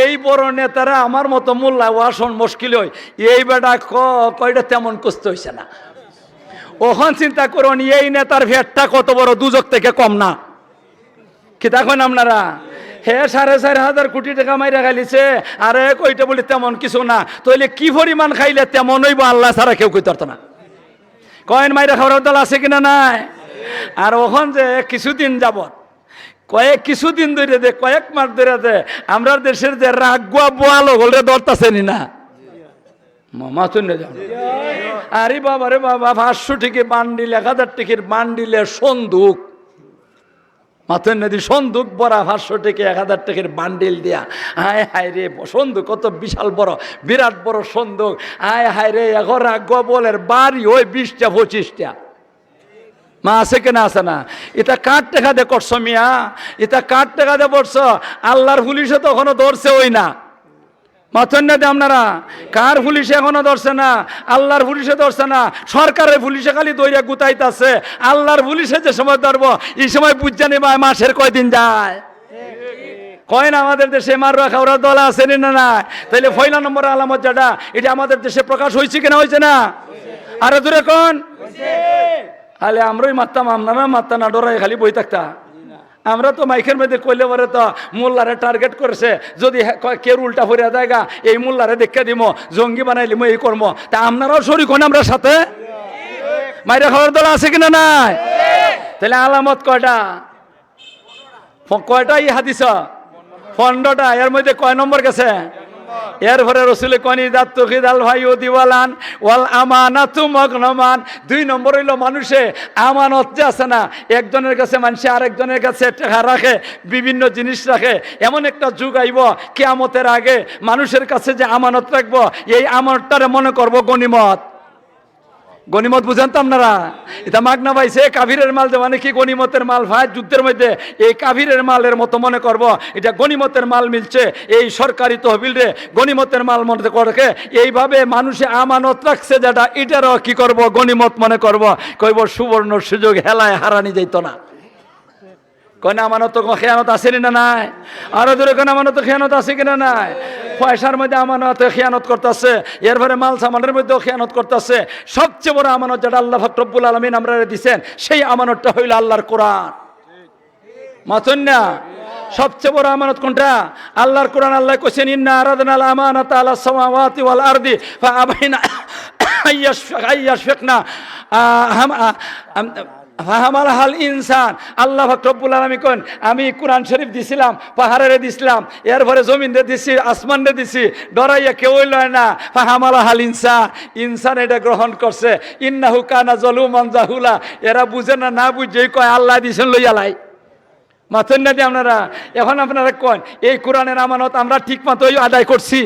এই বড় নেতারা আমার মতো মোল্লা ওয়াসন মুশকিল হয়, এই বেটা কয়টা তেমন কষ্ট হয়েছে না। ওখান চিন্তা করুন এই নেতার ভেটটা কত বড়, দুজক থেকে কম না। কি দেখুন আপনারা, হে 4,500 কোটি টাকা মাইরা খাইলিছে, আরে কইটা বলি তেমন কিছু না, তাইলে কি পরিমাণ খাইলে তেমন হইব আল্লাহ ছাড়া কেউ কইতে পারত না। কয়েন মাইরা খাওয়ার দল আছে কিনা নাই? আর ওখান যে কিছুদিন যাবত কিছুদিন ধরে দে, কয়েক মাস ধরে দে আমরা দেশের যে রাগুয়া বোয়ালো গোলরে ধরতাছেনি না মামা চলে যাও। আরে বাবা রে বাবা, 500 টিকি বান্ডিল, 1000 টিকির বান্ডিলের সন্দুক, মাথের নদী সন্দুক বড়া 500 টিকি 1000 টিকির বান্ডিল দিয়া। হায় হায় রে, সন্দুক কত বিশাল বড়, বিরাট বড় সন্দুক। হায় হায় রে, এখন রাগুয়া বলের বাড়ি ওই 20টা 25টা মা আছে কেনা আছে না? এটা কার টাকা দিয়ে করছো মিয়া? এটা কার টাকা দিয়ে পড়ছো? আল্লাহর পুলিশে তো এখনো ধরছে ওই না, মাথন না দিয়ে আপনারা কার পুলিশে এখনো ধরছে না, আল্লাহর পুলিশে ধরছে না, সরকারের পুলিশে খালি দইরা গুতাইতেছে। আল্লাহর পুলিশে যে সময় ধরবো এই সময় বুঝা নেবা মাসের কয়দিন যায়। কয় না আমাদের দেশে মাররা খাওয়ার দল আছে না না? তাইলে পয়লা নম্বর আলামত যেটা, এটা আমাদের দেশে প্রকাশ হয়েছে কিনা হয়েছে না? আরো দূরে কোন তাহলে আমরাই মারতাম, আপনারা মারতা না, ডরাই খালি বই থাকতা। আমরা তো মাইকের মধ্যে কইলে পরে তো মোল্লারে টার্গেট করেছে, যদি কেউ উল্টা ফরিয়া জায়গা এই মোল্লারে দেখে দিব, জঙ্গি বানাইলিম, এই কর্ম। তা আপনারাও শরীক হন আমরা সাথে? মাইরা খাওয়ার দল আছে কিনা নাই? তাহলে আলামত কয়টা? কয়টা ই হাদিস? 15টা। এর মধ্যে কয় নম্বর গেছে? এরপরে রসুল কনি দাল ভাই ও দিওয়ালান ওয়াল আমানাতু মাগনামান। 2 নম্বর হইল মানুষে আমানত যে আছে না, একজনের কাছে মানুষে আরেকজনের কাছে টাকা রাখে, বিভিন্ন জিনিস রাখে। এমন একটা যুগ আইব কিয়ামতের আগে মানুষের কাছে যে আমানত রাখবো, এই আমানতটারে মনে করব গনিমত। গনিমত বুঝেন তো আপনারা? এটা মাগনা পাইছে, কাফিরের মাল যে মানে কি গনিমতের মাল ভাই, যুদ্ধের মধ্যে এই কাফিরের মালের মতো মনে করব, এটা গনিমতের মাল মিলছে এই সরকারি তহবিল রে গনিমতের মাল মনে করে। এইভাবে মানুষে আমানত রাখছে যেটা, এটারও কি করব গনিমত মনে করব। কইব সুবর্ণ সুযোগ হেলায় হারানি যাইতো না। কয় না আমানত খেয়ানত আছে না নাই? আরো দূরে কোন আমানত খেয়ানত আছে কিনা নাই? পয়সার মধ্যে আমানত খেয়ানত করতেছে, এরপরে মাল সামানের মধ্যেও খেয়ানত করতেছে। সবচেয়ে বড় আমানত যেটা আল্লাহ পাক রব্বুল আলামিন আমরা দিয়েছেন, সেই আমানতটা হইল আল্লাহর কোরআন। মাথুন না? সবচেয়ে বড় আমানত কোনটা? আল্লাহর কোরআন। আল্লাহ কইছেন ইন্না আরাদনাল আমানাতা আলাস সামাওয়াতি ওয়াল আরদি ফাআবাইনা আইয়াশফিকনা ফাহামালাহাল ইনসান। আল্লাহ পাক রব্বুল আলামিন কোন, আমি কোরআন শরীফ দিছিলাম, পাহাড়ে দিছিলাম, এরপরে জমিন রে দিছি, আসমান রে দিছি, ডরাইয়া কেউ লয় না। ফাহামালাহাল ইনসান, ইনসান এটা গ্রহণ করছে। ইন্নাহু কানা যালুমান জাহুলা। এরা বুঝে না, না বুঝেই কয় আল্লাহ দিছেন লইয়া লাই। মাথুন না দিয়ে আপনারা এখন আপনারা কন এই কোরআনের আমানত আমরা ঠিক মতো আদায় করছি?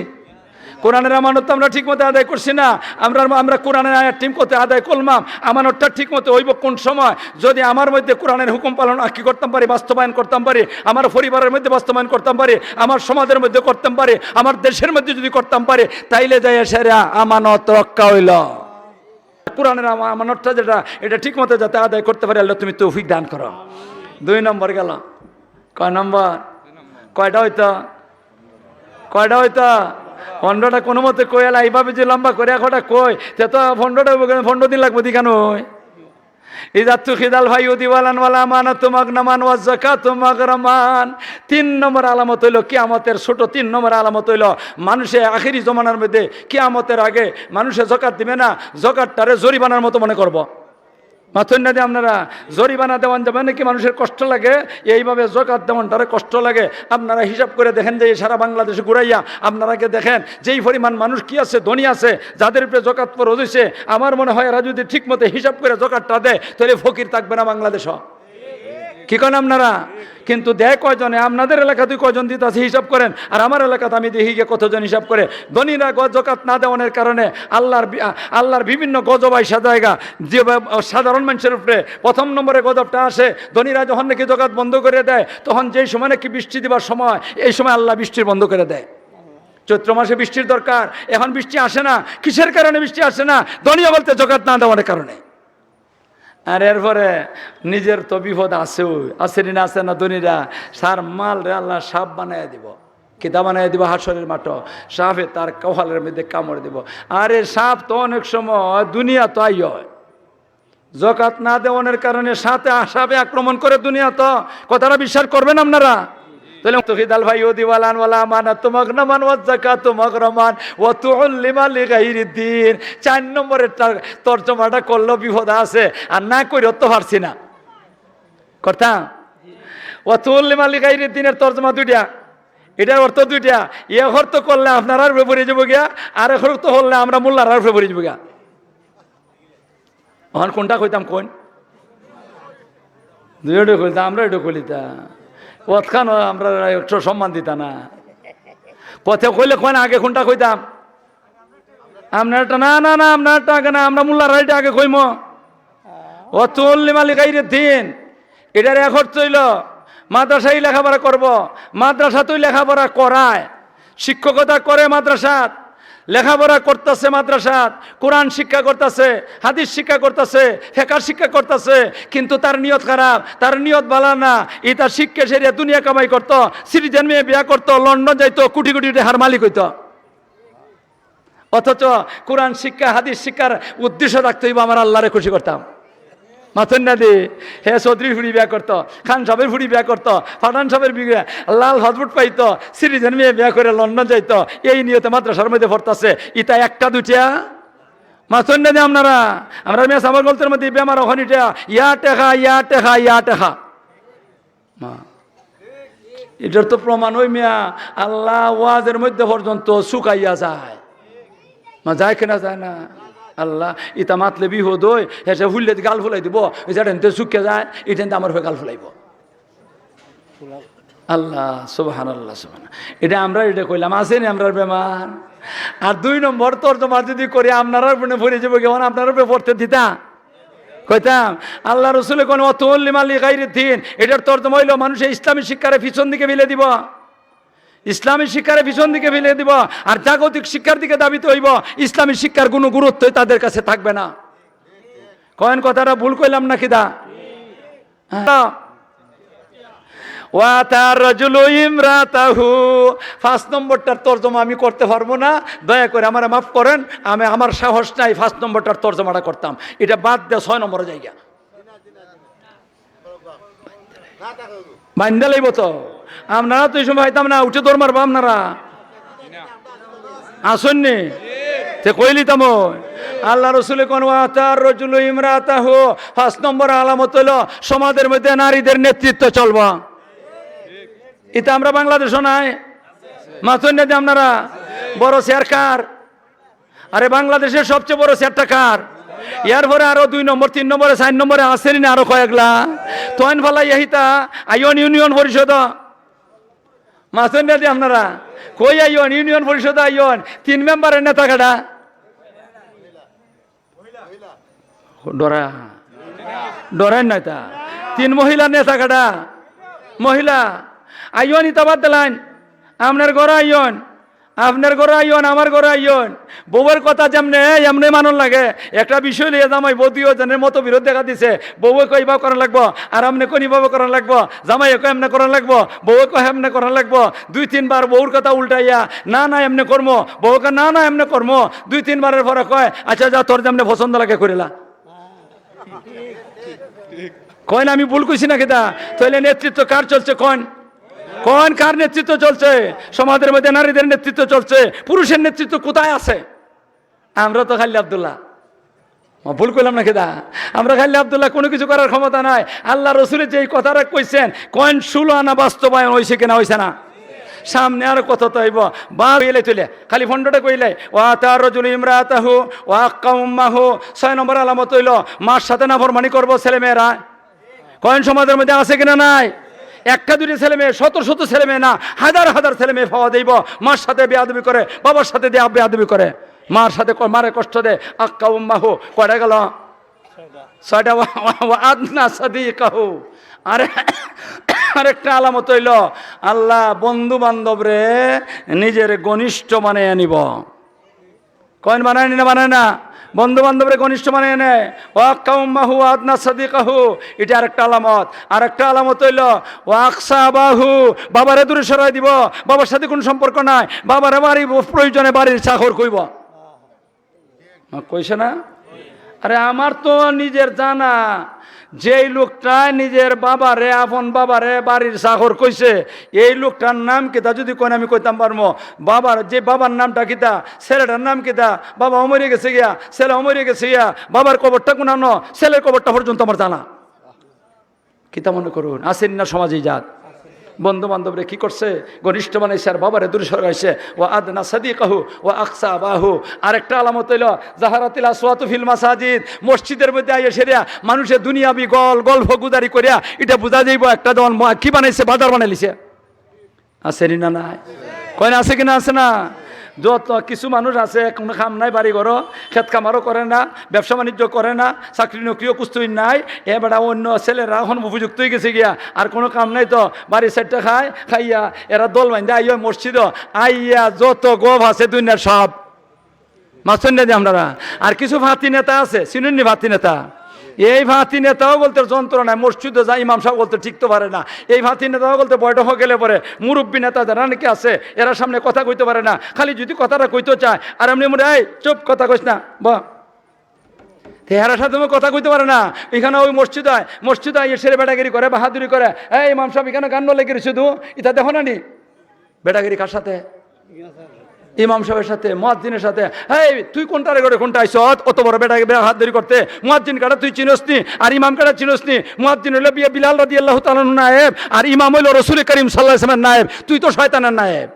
কোরআনের আমানত আমরা ঠিক মতো আদায় করছি না। আমরা কোরআনের আয়াত ঠিক মতো আদায় করলাম, আমানতটা ঠিক মতো হইব কোন সময়? যদি আমার মধ্যে কোরআনের হুকুম পালন কি করতাম পারি, বাস্তবায়ন করতাম পারি, আমার পরিবারের মধ্যে বাস্তবায়ন করতাম পারি, আমার সমাজের মধ্যে করতাম পারি, আমার দেশের মধ্যে যদি করতাম পারি, তাইলে যাই সেরা আমানত রক্ষা হইল। কোরআনের আমানতটা যেটা, এটা ঠিক মতো যাতে আদায় করতে পারি, আল্লাহ তুমি তৌফিক দান করো। 2 নম্বর গেল। কয় নম্বর? কয়টা হইতো? কয়টা হইতো? 15টা কোনো মতে কই এলা এইভাবে যে লম্বা করে একটা কই, তে তো 15টা 15 দিন লাগবে দিকানো। ইজাতু খিদাল ভাই উদিওয়ালান ওয়ালা আমানাতু মাগনামান ওয়াজ যাকাতু মাগরামান। 3 নম্বর আলামত হইল কিয়ামতের ছোট 3 নম্বর আলামত হইল মানুষে আখিরি জমানার মধ্যে কিয়ামতের আগে মানুষে যাকাত দিবে না, যাকাতটারে জরিমানার মতো মনে করব। মাথুন না দিয়ে আপনারা জরিমানা দেওয়ান যাবে নাকি মানুষের কষ্ট লাগে, এইভাবে যাকাত দেওয়ানটারে কষ্ট লাগে। আপনারা হিসাব করে দেখেন যে সারা বাংলাদেশে ঘুরাইয়া আপনারাকে দেখেন যেই পরিমাণ মানুষ কি আছে, ধনী আছে, যাদের উপরে যাকাত ফরজ হইছে, আমার মনে হয় এরা যদি ঠিক মতো হিসাব করে যাকাতটা দেয় তাহলে ফকির থাকবে না বাংলাদেশ। কি করেন আপনারা? কিন্তু দেয় কয়জনে? আপনাদের এলাকাতে কয়জন দিতে আছে হিসাব করেন, আর আমার এলাকাতে আমি দেখি গিয়ে কতজন হিসাব করে। ধনীরা যাকাত না দেওয়ানোর কারণে আল্লাহর বিভিন্ন গজব আইসা জায়গা যে সাধারণ মানুষের উপরে। 1 নম্বরে গজবটা আসে ধনীরা যখন নাকি যাকাত বন্ধ করে দেয়, তখন যেই সময় নাকি বৃষ্টি দিবার সময়, এই সময় আল্লাহ বৃষ্টির বন্ধ করে দেয়। চৈত্র মাসে বৃষ্টির দরকার, এখন বৃষ্টি আসে না। কিসের কারণে বৃষ্টি আসে না? ধনীরা বলতে যাকাত না দেওয়ার কারণে। আর এরপরে নিজের তো বিপদ আছেও, আছে না? আছে না? ধনীরা সার মাল রে আল্লাহ সাপ বানাই দিব, কিতা বানাই দিব, হাসরের মাঠ সাপে তার কপালের মধ্যে কামড় দিব। আরে সাপ তো অনেক সময় দুনিয়া তো আই হয়, যাকাত না দেওয়ানোর কারণে সাপে আক্রমণ করে দুনিয়া। তো কথাটা বিশ্বাস করবেন আপনারা? তাহলে তুহিদাল ভাই ও দিওয়ালান ওয়ালা আমানাত মাগনামান ওয়াজ যাকাতু মাগরামান ওয়া তুউল্লিমা লিগাইরিদ্দিন। 4 নম্বরের তরজমাটা করলো বিপদ আছে, আর না কইরো তো পারছি না করতাম। ওয়া তুউল্লিমা লিগাইরিদ্দিনের তরজমা দুইটা, এটার অর্থ দুইটা। এক অর্থ করলে আপনারা উপরে পড়ে যাবো গিয়া, আর এক অর্থ করলে আমরা মোল্লার উপরে পড়ে যাবো গিয়া। এখন কোনটা কইতাম কোন? দুইটা কইতাম, আমরা এটা কইলিতা ওখানো আমরা একটু সম্মান দিতা না। পথে কইলে কোন আগে কোনটা কইতাম? আপনারটা না না না, আপনারটা আগে না, আমরা মোল্লার রাইটা আগে কইম। ও তুল্লি মালিকাইরে দিন, এটার এক অর্থ হইল মাদ্রাসায় লেখাপড়া করব। মাদ্রাসাতেই লেখাপড়া করায়, শিক্ষকতা করে মাদ্রাসাত, লেখাপড়া করতেছে মাদ্রাসাত, কোরআন শিক্ষা করতেছে, হাদিস শিক্ষা করতেছে, ফিকহ শিক্ষা করতেছে, কিন্তু তার নিয়ত খারাপ, তার নিয়ত ভালো না। এটা শিক্ষা সেরে দুনিয়া কামাই করতো, সিটিজেন মেয়ে বিয়া করতো, লন্ডন যাইতো, কোটি কোটি টাকার মালিক হইতো। অথচ কোরআন শিক্ষা হাদিস শিক্ষার উদ্দেশ্য রাখতে হইব আমার আল্লাহরে খুশি করতাম। মাথন না দে হে চৌধুরী ফুড়ি বিয়া করতো, খান সাহেবের ফুড়ি বিয়া করতো, ফাটান সাহেবের বিয়া, লাল হজবুট পাইতো, সিটিজেন মেয়ে বিয়া করে লন্ডন যাইতো। এই নিয়তে মাদ্রাসার মধ্যে পড়তেছে। ইটা একটা দুইটা মাথন না দে আপনারা। আমরা মেয়ে সামর গল্পের মধ্যে বেমার ওখানে ইয়া টেখা ইয়া টেখা ইয়া টেখা মা, এটার তো প্রমাণ ওই মিয়া আল্লাহ ওয়াজের মধ্যে পর্যন্ত শুকাইয়া যায়। মা যায় কেনা যায় না? আল্লাহ ইটা মাতলে বিহদ হই হেসে ফুললে গাল ফুলাই দিব, যেটা শুকিয়ে যায় এটা আমার হয়ে গাল ফুলাইব। আল্লাহ সুবহানাল্লাহ সুবহানাল্লাহ। এটা আমরা এটা কইলাম আসেনি আমরা বেমার। আর 2 নম্বর তর্জমা যদি করি আপনারা পড়ে যাবো, কেমন আপনারা পড়তে দিতা কইতাম আল্লাহ রসুল কোন অতুল্লিমা লিগাইরিদ্দিন, এটার তর্জমা হইল মানুষের ইসলামী শিক্ষারে পিছন দিকে ফেলে দিব, ইসলামী শিক্ষারে পিছন দিকে ফেলে দিব, আর জাগতিক শিক্ষার দিকে দাবিতে হইব। ইসলামী শিক্ষার কোনো গুরুত্বই তাদের কাছে থাকবে না। কয়েন কথাটা ভুল কইলাম নাকি দা? ওয়াতার রাজুলু ইমরাতাহু, 5 নম্বরটার তরজমা আমি করতে পারবো না, দয়া করে আমারে মাফ করেন, আমি আমার সাহস নাই 5 নম্বরটার তরজমাটা করতাম। এটা বাদ দিয়ে 6 নম্বরে জায়গা বান্ধা লাইব তো। আপনারা তো এই সময় হইতাম না, উঠে দৌড় মারবো আপনারা আসননি তে কইলি তাম। আল্লাহ রসুল কোন ওয়াতার রাজুলু ইমরাতাহু, 5 নম্বর আলামত হলো সমাজের মধ্যে নারীদের নেতৃত্ব চলবা। এটা আমরা বাংলাদেশও নাই মাথুন না দিয়ে আপনারা বড় শেয়ার কার? আরে বাংলাদেশের সবচেয়ে বড় শেয়ারটা কার? ইয়ার পরে আরো 2 নম্বর 3 নম্বরে 4 নম্বরে আসেনি না আরো কয়েকলা তোন ফালা ইহিতা আইন ইউনিয়ন পরিষদ মাথুন না দিয়ে আপনারা কই আইন ইউনিয়ন পরিষদ আইন 3 মেম্বারের নেতা কাটা ডরা ডরাই নাই তা 3 মহিলা নেতা কাটা মহিলা আইন ইতাবাদ দিলেন। আপনার ঘর আইন, আপনার ঘর আইন, আমার ঘর আইন। বউয়ের কথা যেমনে এমনি মানন লাগে। একটা বিষয় লিয়ে জামাই বৌদিও জনের মতো বিরোধ দেখা দিছে, বউয়ে কই বা করা লাগবো, আর আমনে কোন ভাবে করা লাগবো, জামাই কয় এমনে করা লাগবো, বউয়ে কয় এমনে করা লাগবো। 2-3 বার বউর কথা উল্টাইয়া না না এমনে কর্ম, বউকে না না এমনে কর্ম, 2-3 বারের পরে কয় আচ্ছা যা তোর যেমনে পছন্দ লাগে করিলা। কয় না আমি ভুল কইছি না কেদা? তাহলে নেতৃত্ব কার চলছে? কোন কোন কার নেতৃত্ব চলছে? সমাজের মধ্যে নারীদের নেতৃত্ব চলছে, পুরুষের নেতৃত্ব কোথায় আছে? আমরা তো খালি আব্দুল্লাহ, ভুল করলাম না কেদা? আমরা খালি আব্দুল্লাহ, কোনো কিছু করার ক্ষমতা নাই। আল্লাহ রসুলের যে কথাটা কইছেন কোন 16 আনা বাস্তবায়ন হয়েছে কিনা হয়েছে না? সামনে আরো কত তো হইব বা এলে তুলে খালি ফন্ডটা কইলে ওয়াতার রাজুলু ইমরাতাহু ওয়া আক্কা উম্মাহু। 6 নম্বর আলামত হইল মার সাথে নাফরমানি করবো ছেলে মেয়েরা। কোন সমাজের মধ্যে আছে কিনা নাই? 1-2 ছেলে মেয়ে, শত শত ছেলে মেয়ে না, হাজার হাজার ছেলে মেয়ে পাওয়া যাইব মার সাথে বেয়াদবি করে, বাবার সাথে বেয়াদবি করে, মার সাথে মারে কষ্ট দেয়। আক্কা উম্মাহু কয়টা গেল? 6টা। আদনা সাদিকাহু। আরেকটা আলামত হইল আল্লাহ বন্ধু বান্ধব রে নিজের ঘনিষ্ঠ বানায় নিব। কয়েন বানায় না? বানায় না? বন্ধু বান্ধবরে ঘনিষ্ঠ মানে নেয়। ওয়াক্কা উম্মাহু আদনা সাদিকাহু, এটা আরেকটা আলামত। আরেকটা আলামত হইল ওয়াকসাবাহু, বাবারে দূরে সরাই দিব, বাবার সাথে কোনো সম্পর্ক নাই, বাবারে বাড়ি প্রয়োজনে বাড়ির চাকর কইব। কইছে না? আরে আমার তো নিজের জানা যেই লোকটা নিজের বাবারে আপন বাবারে বাড়ির চাকর কইছে, এই লোকটার নাম কিতা যদি কোন আমি কইতাম পারবো, বাবার নামটা কিতা, ছেলেটার নাম কিতা, বাবা অমরে গেছে গিয়া, ছেলে অমরে গেছে গিয়া, বাবার কবরটা কোনানো, ছেলের কবরটা পর্যন্ত আমার জানা। কিতা মনে করুন, আসেন না সমাজে জাত বন্ধু বান্ধবরে কি করছে, ঘনিষ্ঠ বানাইছে আর বাবারে দূরে সরাইছে। ও আদনা সাদিকাহু ও আকসা বাহু। আরেকটা আলামত হইল জাহারাতিল আসওয়াতু ফিল মাসাজিদ, মসজিদের মধ্যে আইয়া সেরিয়া মানুষের দুনিয়াবি গল্প গুদারি করিয়া এটা বোঝা যাইব একটা দল কি বানাইছে, বাজার বানাইছে। আসেনি না নাই কয় না, আছে কিনা, আছে না? যত কিছু মানুষ আছে কোনো কাম নাই, বাড়ি ঘর খেত খামারও করে না, ব্যবসা বাণিজ্য করে না, চাকরি নকরিও কুস্তুই নাই, এবার অন্য ছেলেরা এখন উপযুক্ত হয়ে গেছে গিয়া, আর কোনো কাম নাই তো বাড়ি সাইডটা খাইয়া এরা দল বাইন্দা আইয়া মসজিদ আইয়া যত গোভ আছে দুনিয়ার সব মাছেন না যে আপনারা। আর কিছু ভাতি নেতা আছে, চিনুননি ভাতি নেতা? এই ভাতি নেতাও বলতে যন্ত্রণায় মসজিদে যায়, ইমাম সাহেব বলতে ঠিকতে পারে না। এই ভাতি নেতাও বলতে বয়টা হয়ে গেলে পরে মুরব্বী নেতা যারা নাকি আছে এরা সামনে কথা কইতে পারে না, খালি যদি কথাটা কইতে চায় আর এমনি মনে এই চুপ কথা কইস না হেরার সাথে কথা কইতে পারে না। এখানে ওই মসজিদ এসে বেটাগিরি করে, বাহাদুরি করে, এই ইমাম সাহেব এখানে গান লেগে শুধু এটা দেখো না নি বেটাগিরি কার সাথে? ইমাম সাহেবের সাথে, মুয়াজ্জিনের সাথে। এই তুই কোনটারে করে কোনটা আইছ অত বড় বেটা হাত ধরি করতে? মুয়াজ্জিন কাটা তুই চিনস নি, আর ইমাম কাটা চিনস নি। মুয়াজ্জিন হইল বিলাল রাদিয়াল্লাহু তাআলা নায়েব, আর ইমাম হইল রাসূল করিম সাল্লাল্লাহু আলাইহি ওয়াসাল্লামের নায়েব। তুই তো শয়তানের নায়েব।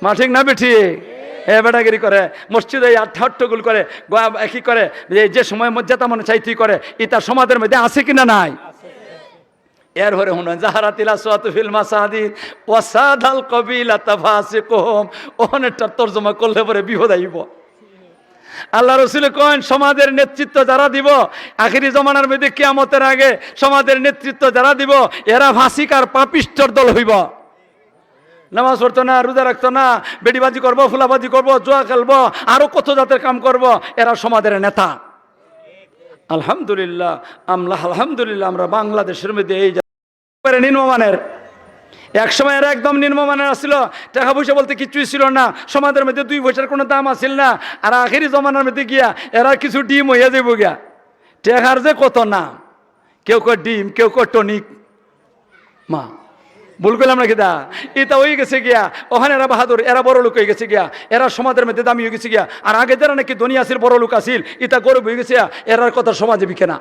মা ঠিক না বেঠি? বেটাগিরি করে মসজিদে হট্টগোল করে, কি করে, যে সময় মর্যাদা মনে চাইতেই করে। এটা সমাজের মধ্যে আছে কিনা নাই? এর হরে হুনন জাহারাতিল আসওয়াতু ফিল মাসাজিদ ওয়াসাদাল কবিলাতা ফাসিকুহুম। ওখানেরটা তরজমা করলে পরে বিপদ আইব। আল্লাহ রাসূল কোন সমাজের নেতৃত্ব যারা দিব আখিরি জমানার মধ্যে কিয়ামতের আগে সমাজের নেতৃত্ব যারা দিব এরা ফাসিক আর পাপিষ্ঠর দল হইব। নামাজ পড়তো না, রোজা রাখতো না, বেডিবাজি করবো, ফুলাবাজি করবো, জুয়া খেলবো, আরো কত জাতের কাম করব, এরা সমাজের নেতা। আলহামদুলিল্লাহ আমরা বাংলাদেশের মধ্যে এই নিম্নমানের, এক সময় এরা একদম নিম্নমানের আসছিল, টাকা পয়সা বলতে কিছুই ছিল না, সমাজের মধ্যে 2 পয়সার কোনো দাম আসছিল না। আর আখেরি জমানার মধ্যে গিয়া এরা কিছু ডিম হইয়া যাইব গিয়া। টেকার যে কত নাম, কেউ কয় ডিম, কেউ কয় টনিক। মা ভুল করলাম নাকি? দা এটা হয়ে গেছে গিয়া, ওখানে এরা বাহাদুর, এরা বড় লোক হয়ে গেছে গিয়া, এরা সমাজের মধ্যে দামি হয়ে গেছে গিয়া। আর আগে যারা নাকি ধনী আসিল, বড় লোক আসিল, এটা গরিব হয়ে গেছে, এরার কথা সমাজে বিকে না।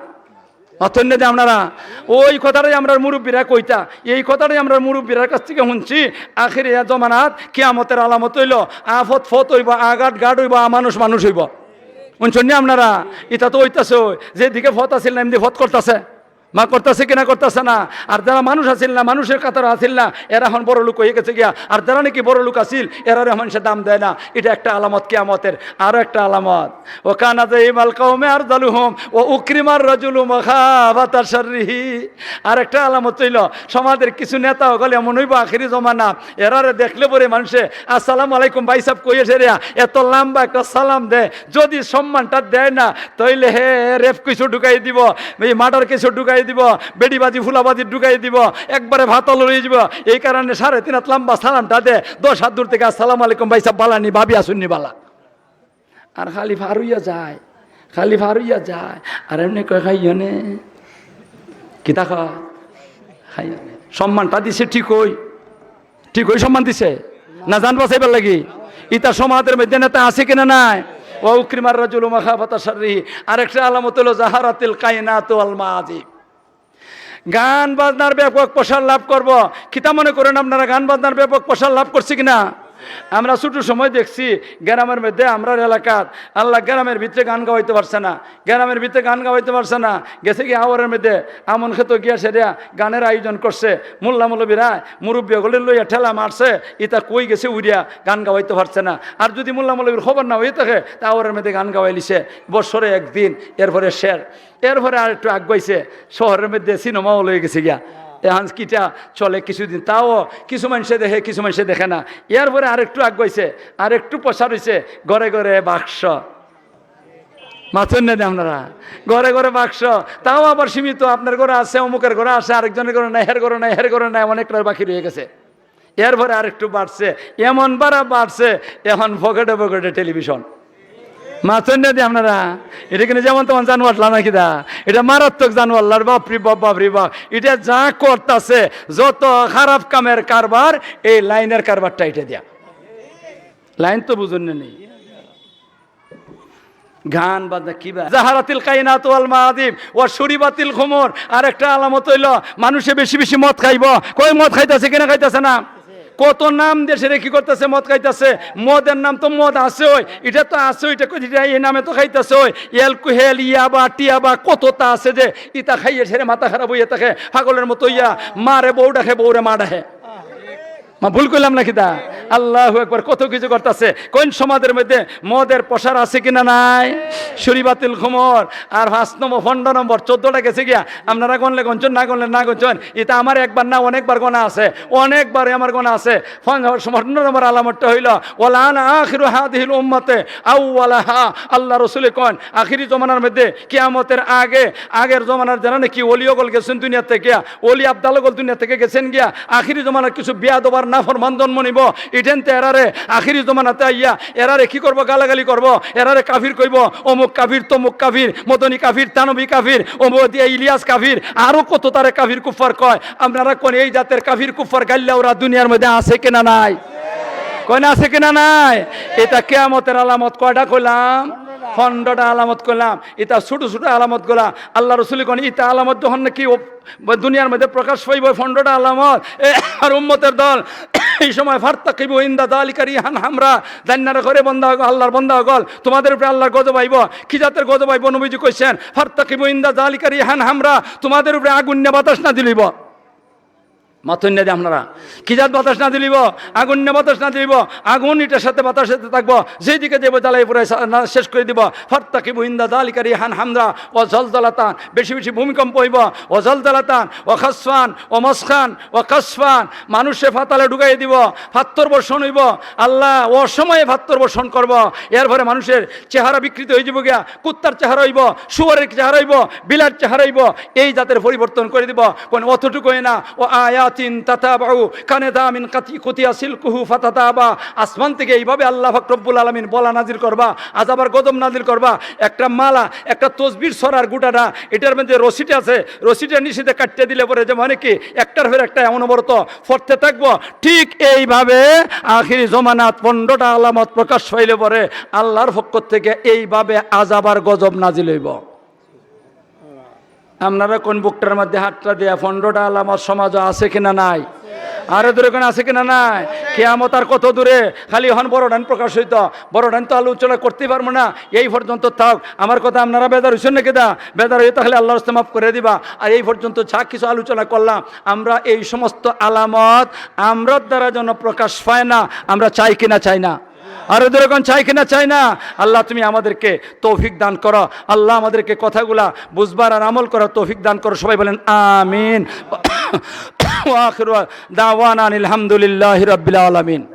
অতন্য যে আপনারা ওই কথাটাই আমরা মুরব্বীরা কইতা, এই কথাটাই আমরা মুরব্বীরার কাছ থেকে শুনছি। আখির জমানাত কিয়ামতের আলামত হইল আফত ফত হইব, আঘাত গাঢ় হইব, মানুষ হইব। শুনছেন আপনারা? এটা তো হইতাছে, যেদিকে ফত আসিল না এমনি ফত করতেছে, মা করতেছে কিনা করতেছে না। আর যারা মানুষ আসিল না, মানুষের কাতার আসিল না, এরা এখন বড় লোক হয়ে গেছে গিয়া। আর যারা নাকি বড় লোক আসিল এরা মানুষের দাম দেয় না। এটা একটা আলামত কিয়ামতের। আরো একটা আলামত, ও কানা যাইমাল কওমে আরযালুহুম ও উকরিমার রাজুলু মাখাবাতা শাররিহি। আর একটা আলামত হইল সমাজের কিছু নেতা হলে এমন হইব আখিরি জমানা, এরারে দেখলে পরে মানুষে আসসালামু আলাইকুম ভাই সাহেব কইয়ে সেরিয়া এত লম্বা একটা সালাম দেয়। যদি সম্মানটা দেয় না তাইলে হে রেপ কিছু ঢুকাই দিব, এই মার্ডার কিছু ঢুকাই দিব, বেডিবাজি ফুলাবাজি ঢুকাই দিব, একবারে ভাতল হয়ে যাব। এই কারণে 3.5 হাত লম্বা সালামটা দে, 10 হাত দূর থেকে আসসালামু আলাইকুম ভাই সাহেব বালানি, ভাবি আসুননি বালা। আর খালি ফারুইয়া যায়, আর এমনি কয় খাইও নে কিতা খাই সম্মানটা দিছে। ঠিক ওই সম্মান দিছে না জান বাঁচাইবার লাগি? ইতা সমাজের মধ্যে নেতা আছে কিনা নাই? ও উকরিমার রাজুলু মাখাবাতা শাররিহি। আরেকটা আলামত হলো জাহারাতিল কায়নাতু ওয়াল মাআজিব। গান বাজনার ব্যাপক প্রসার লাভ করব। কিতা মনে করেন আপনারা গান বাজনার ব্যাপক প্রসার লাভ করছি কিনা? আমরা ছোট সময় দেখছি গ্রামের মধ্যে, আমরা এলাকার আল্লাহ গ্রামের ভিতরে গান গাওয়াইতে পারছে না, গেছে কি আওয়ারের মধ্যে আমন খেত গিয়া সেরিয়া গানের আয়োজন করছে। মোল্লা মৌলবীরা মুরব্বী গলে লইয়া ঠেলা মারছে, ইতা কই গেছে উড়িয়া গান গাওয়াইতে পারছে না। আর যদি মোল্লা মৌলবীর খবর না হয়ে থাকে তা আওয়ারের মধ্যে গান গাওয়াইলিছে বছরে একদিন, এরপরে এরপরে আর একটু আগাইছে শহরের মধ্যে সিনেমা হয়ে গেছে গিয়া। এখন কিটা চলে কিছুদিন, তাও কিছু মানুষে দেখে কিছু মানুষে দেখে না। এরপরে আরেকটু আগাইছে, আর একটু প্রসার হয়েছে, ঘরে ঘরে বাক্স। মাথুন না আপনারা, ঘরে ঘরে বাক্স, তাও আবার সীমিত। আপনার ঘরে আছে, অমুকের ঘরে আছে, আরেকজনের ঘরে নাই, হের ঘরে নাই, অনেকটা বাকি রয়ে গেছে। এরপরে আরেকটু বাড়ছে, এমন বাড়ছে এখন পকেটে টেলিভিশন। মাথুন্না দি আপনারা এটা কিন্তু যেমন তেমন জানোয়ার নাকি দা, এটা মারাত্মক জানোয়ার। বাপরি বাপ বাপরি বাপ, এটা যা করতেছে যত খারাপ কামের কারবার, এই লাইনের কারবারটা এটা দিয়া। লাইন তো বুঝুন নেই, গান বাজনা কিবা জাহারাতিল কায়নাত ওয়াল মাআদিব ওয়া শুরিবাতিল খুমুর। আর একটা আলামত হইল মানুষে বেশি বেশি মদ খাইব। কই মদ খাইতেছে কিনা খাইতেছে না? কত নাম দেশে কি করতেছে, মদ খাইতেছে। মদের নাম তো মদ আছে, ওই এটা তো আছে, ওইটা এই নামে তো খাইতেছে। ওই এলকোহেল ইয়াবা টিয়াবা কতটা আছে যে ইতা খাইয়ে ছেড়ে মাথা খারাপ হইয়া থাকে পাগলের মতো ইয়া, মারে বউ ডাকে বউরে মা ডাকে। মা ভুল করলাম নাকি দা? আল্লাহু আকবার, কত কিছু করতেছে। কোন সমাজের মধ্যে মদের প্রসার আছে কিনা নাই? শুরিবাতিল খুমর। আর 5 নম্বর 15 নম্বর 14টা গেছে গিয়া। আপনারা গনলে গঞ্চন, না গনলে না গঞ্চন। এটা আমার একবার না অনেকবার গোনা আছে, অনেকবার আমার গোনা আছে। 15 নম্বর আলামতটা হইল ওয়ালানা আখিরু হাদিহিল উম্মতে আউওয়ালাহা। আল্লাহ রাসূল কোন আখিরি জমানার মধ্যে কিয়ামতের আগে, আগের জমানার যারা নাকি ওলিয়গল গেছেন দুনিয়া থেকে, ওলি আব্দালগল দুনিয়া থেকে গেছেন গিয়া, আখিরি জমানার কিছু বিয়াদবার নাফরমান জন্ম নিব। ইটেনতে এরারে আখিরি জমানাতে আইয়া এরারে কি করব? গালাগালি করব, এরারে কাফির কইব। অমুক কাফির, তমুক কাফির, মদনী কাফির, তানবী কাফির, অমুক দিয়া ইলিয়াস কাফির, আরো কত তারে কাফির কুফার কয়। আপনারা কোন এই জাতের কাফির কুফার গাইল্লা ওরা দুনিয়ার মধ্যে আছে কিনা নাই? কয় না আছে কিনা নাই? এটা কিয়ামতের আলামত কয়টা কইলাম? 15টা আলামত করলাম। এটা ছোট ছোট আলামত গুলা আল্লাহ রাসূল কোন ইতা আলামত যখন নাকি দুনিয়ার মধ্যে প্রকাশ পাইব 15টা আলামত, আর উম্মতের দল এই সময় ফারতাকিবু ইনদা যালিকা রিহান হামরা, জান্নারে করে বান্দা আল্লাহর বান্দা হল, তোমাদের উপরে আল্লাহর গজব আইব। কি জাতের গজব আইব? নবীজি কইছেন ফারতাকিবু ইনদা যালিকা রিহান হামরা, তোমাদের উপরে আগুন না বাতাস না দিলিব। মাথুন না দিয়ে আপনারা কি জাত বাতাস না দিলিব? আগুন না বাতাস না দিলিব। আগুন এটার সাথে বাতাস সাথে থাকবো, যেদিকে যাবো জ্বালাই পুরো শেষ করে দিব। ফারতাকিবু ইনদা যালিকা রিহান হামরা ও জলজালাতান, বেশি বেশি ভূমিকম্প হইব। ও জলজালাতান ও খাসফান ও মসখান ও কাসফান, মানুষে ফাতালে ঢুকাই দিব। ফাত্তর বর্ষণ হইব, আল্লাহ অসময়ে ফাত্তর বর্ষণ করব। এরপরে মানুষের চেহারা বিকৃত হয়ে যাব গিয়া, কুত্তার চেহারা হইব, শুয়ারের চেহারা হইব, বিলার চেহারা হইব। এই জাতের পরিবর্তন করে দিব। কোন অতটুকু না। ও আয়াতিন তাতাবাউ কানাদা মিন কুতিয়া সিলকুহু ফাতাতাবা, আসমান থেকে এইভাবে আল্লাহ পাক রব্বুল আলামিন বলা নাজিল করবা, আযাবার গজব নাজিল করবা। একটা মালা, একটা তসবির সরার গোটাটা, এটার মধ্যে রশিটা আছে, রশিটা নিচেতে কাটতে দিলে পরে যে মানে কি একটার ফের একটা অনবরত পড়তে থাকবো। ঠিক এইভাবে আখিরি জমানাত 15টা আলামত প্রকাশ পাইলে পরে আল্লাহর পক্ষ থেকে এইভাবে আযাবার গজব নাজিল হইব। আপনারা কোন বুকটার মধ্যে হাতটা দেয়া 15টা আলামত সমাজ আছে কিনা নাই? আরে দূরে কোন আছে কিনা নাই? কিয়ামত আর কত দূরে? খালি হন বড় ডান প্রকাশ হইত, বড় ডান তো আলোচনা করতে পারবো না। এই পর্যন্ত থাক। আমার কথা আপনারা বেদার হইছেন নাকি? দা বেদার হয়ে তাহলে আল্লাহর রাস্তায় মাফ করে দিবা। আর এই পর্যন্ত যা কিছু আলোচনা করলাম, আমরা এই সমস্ত আলামত আমরার দ্বারা যেন প্রকাশ পায় না, আমরা চাই কিনা চাই না? আরো দূরগণ চাই কিনা চাই না? আল্লাহ তুমি আমাদেরকে তৌফিক দান করো। আল্লাহ আমাদেরকে কথাগুলা বুঝবার আর আমল করার তৌফিক দান করো। সবাই বলেন আমিন। ওয়া আখিরু দাওয়ানা আলহামদুলিল্লাহি রাব্বিল আলামিন।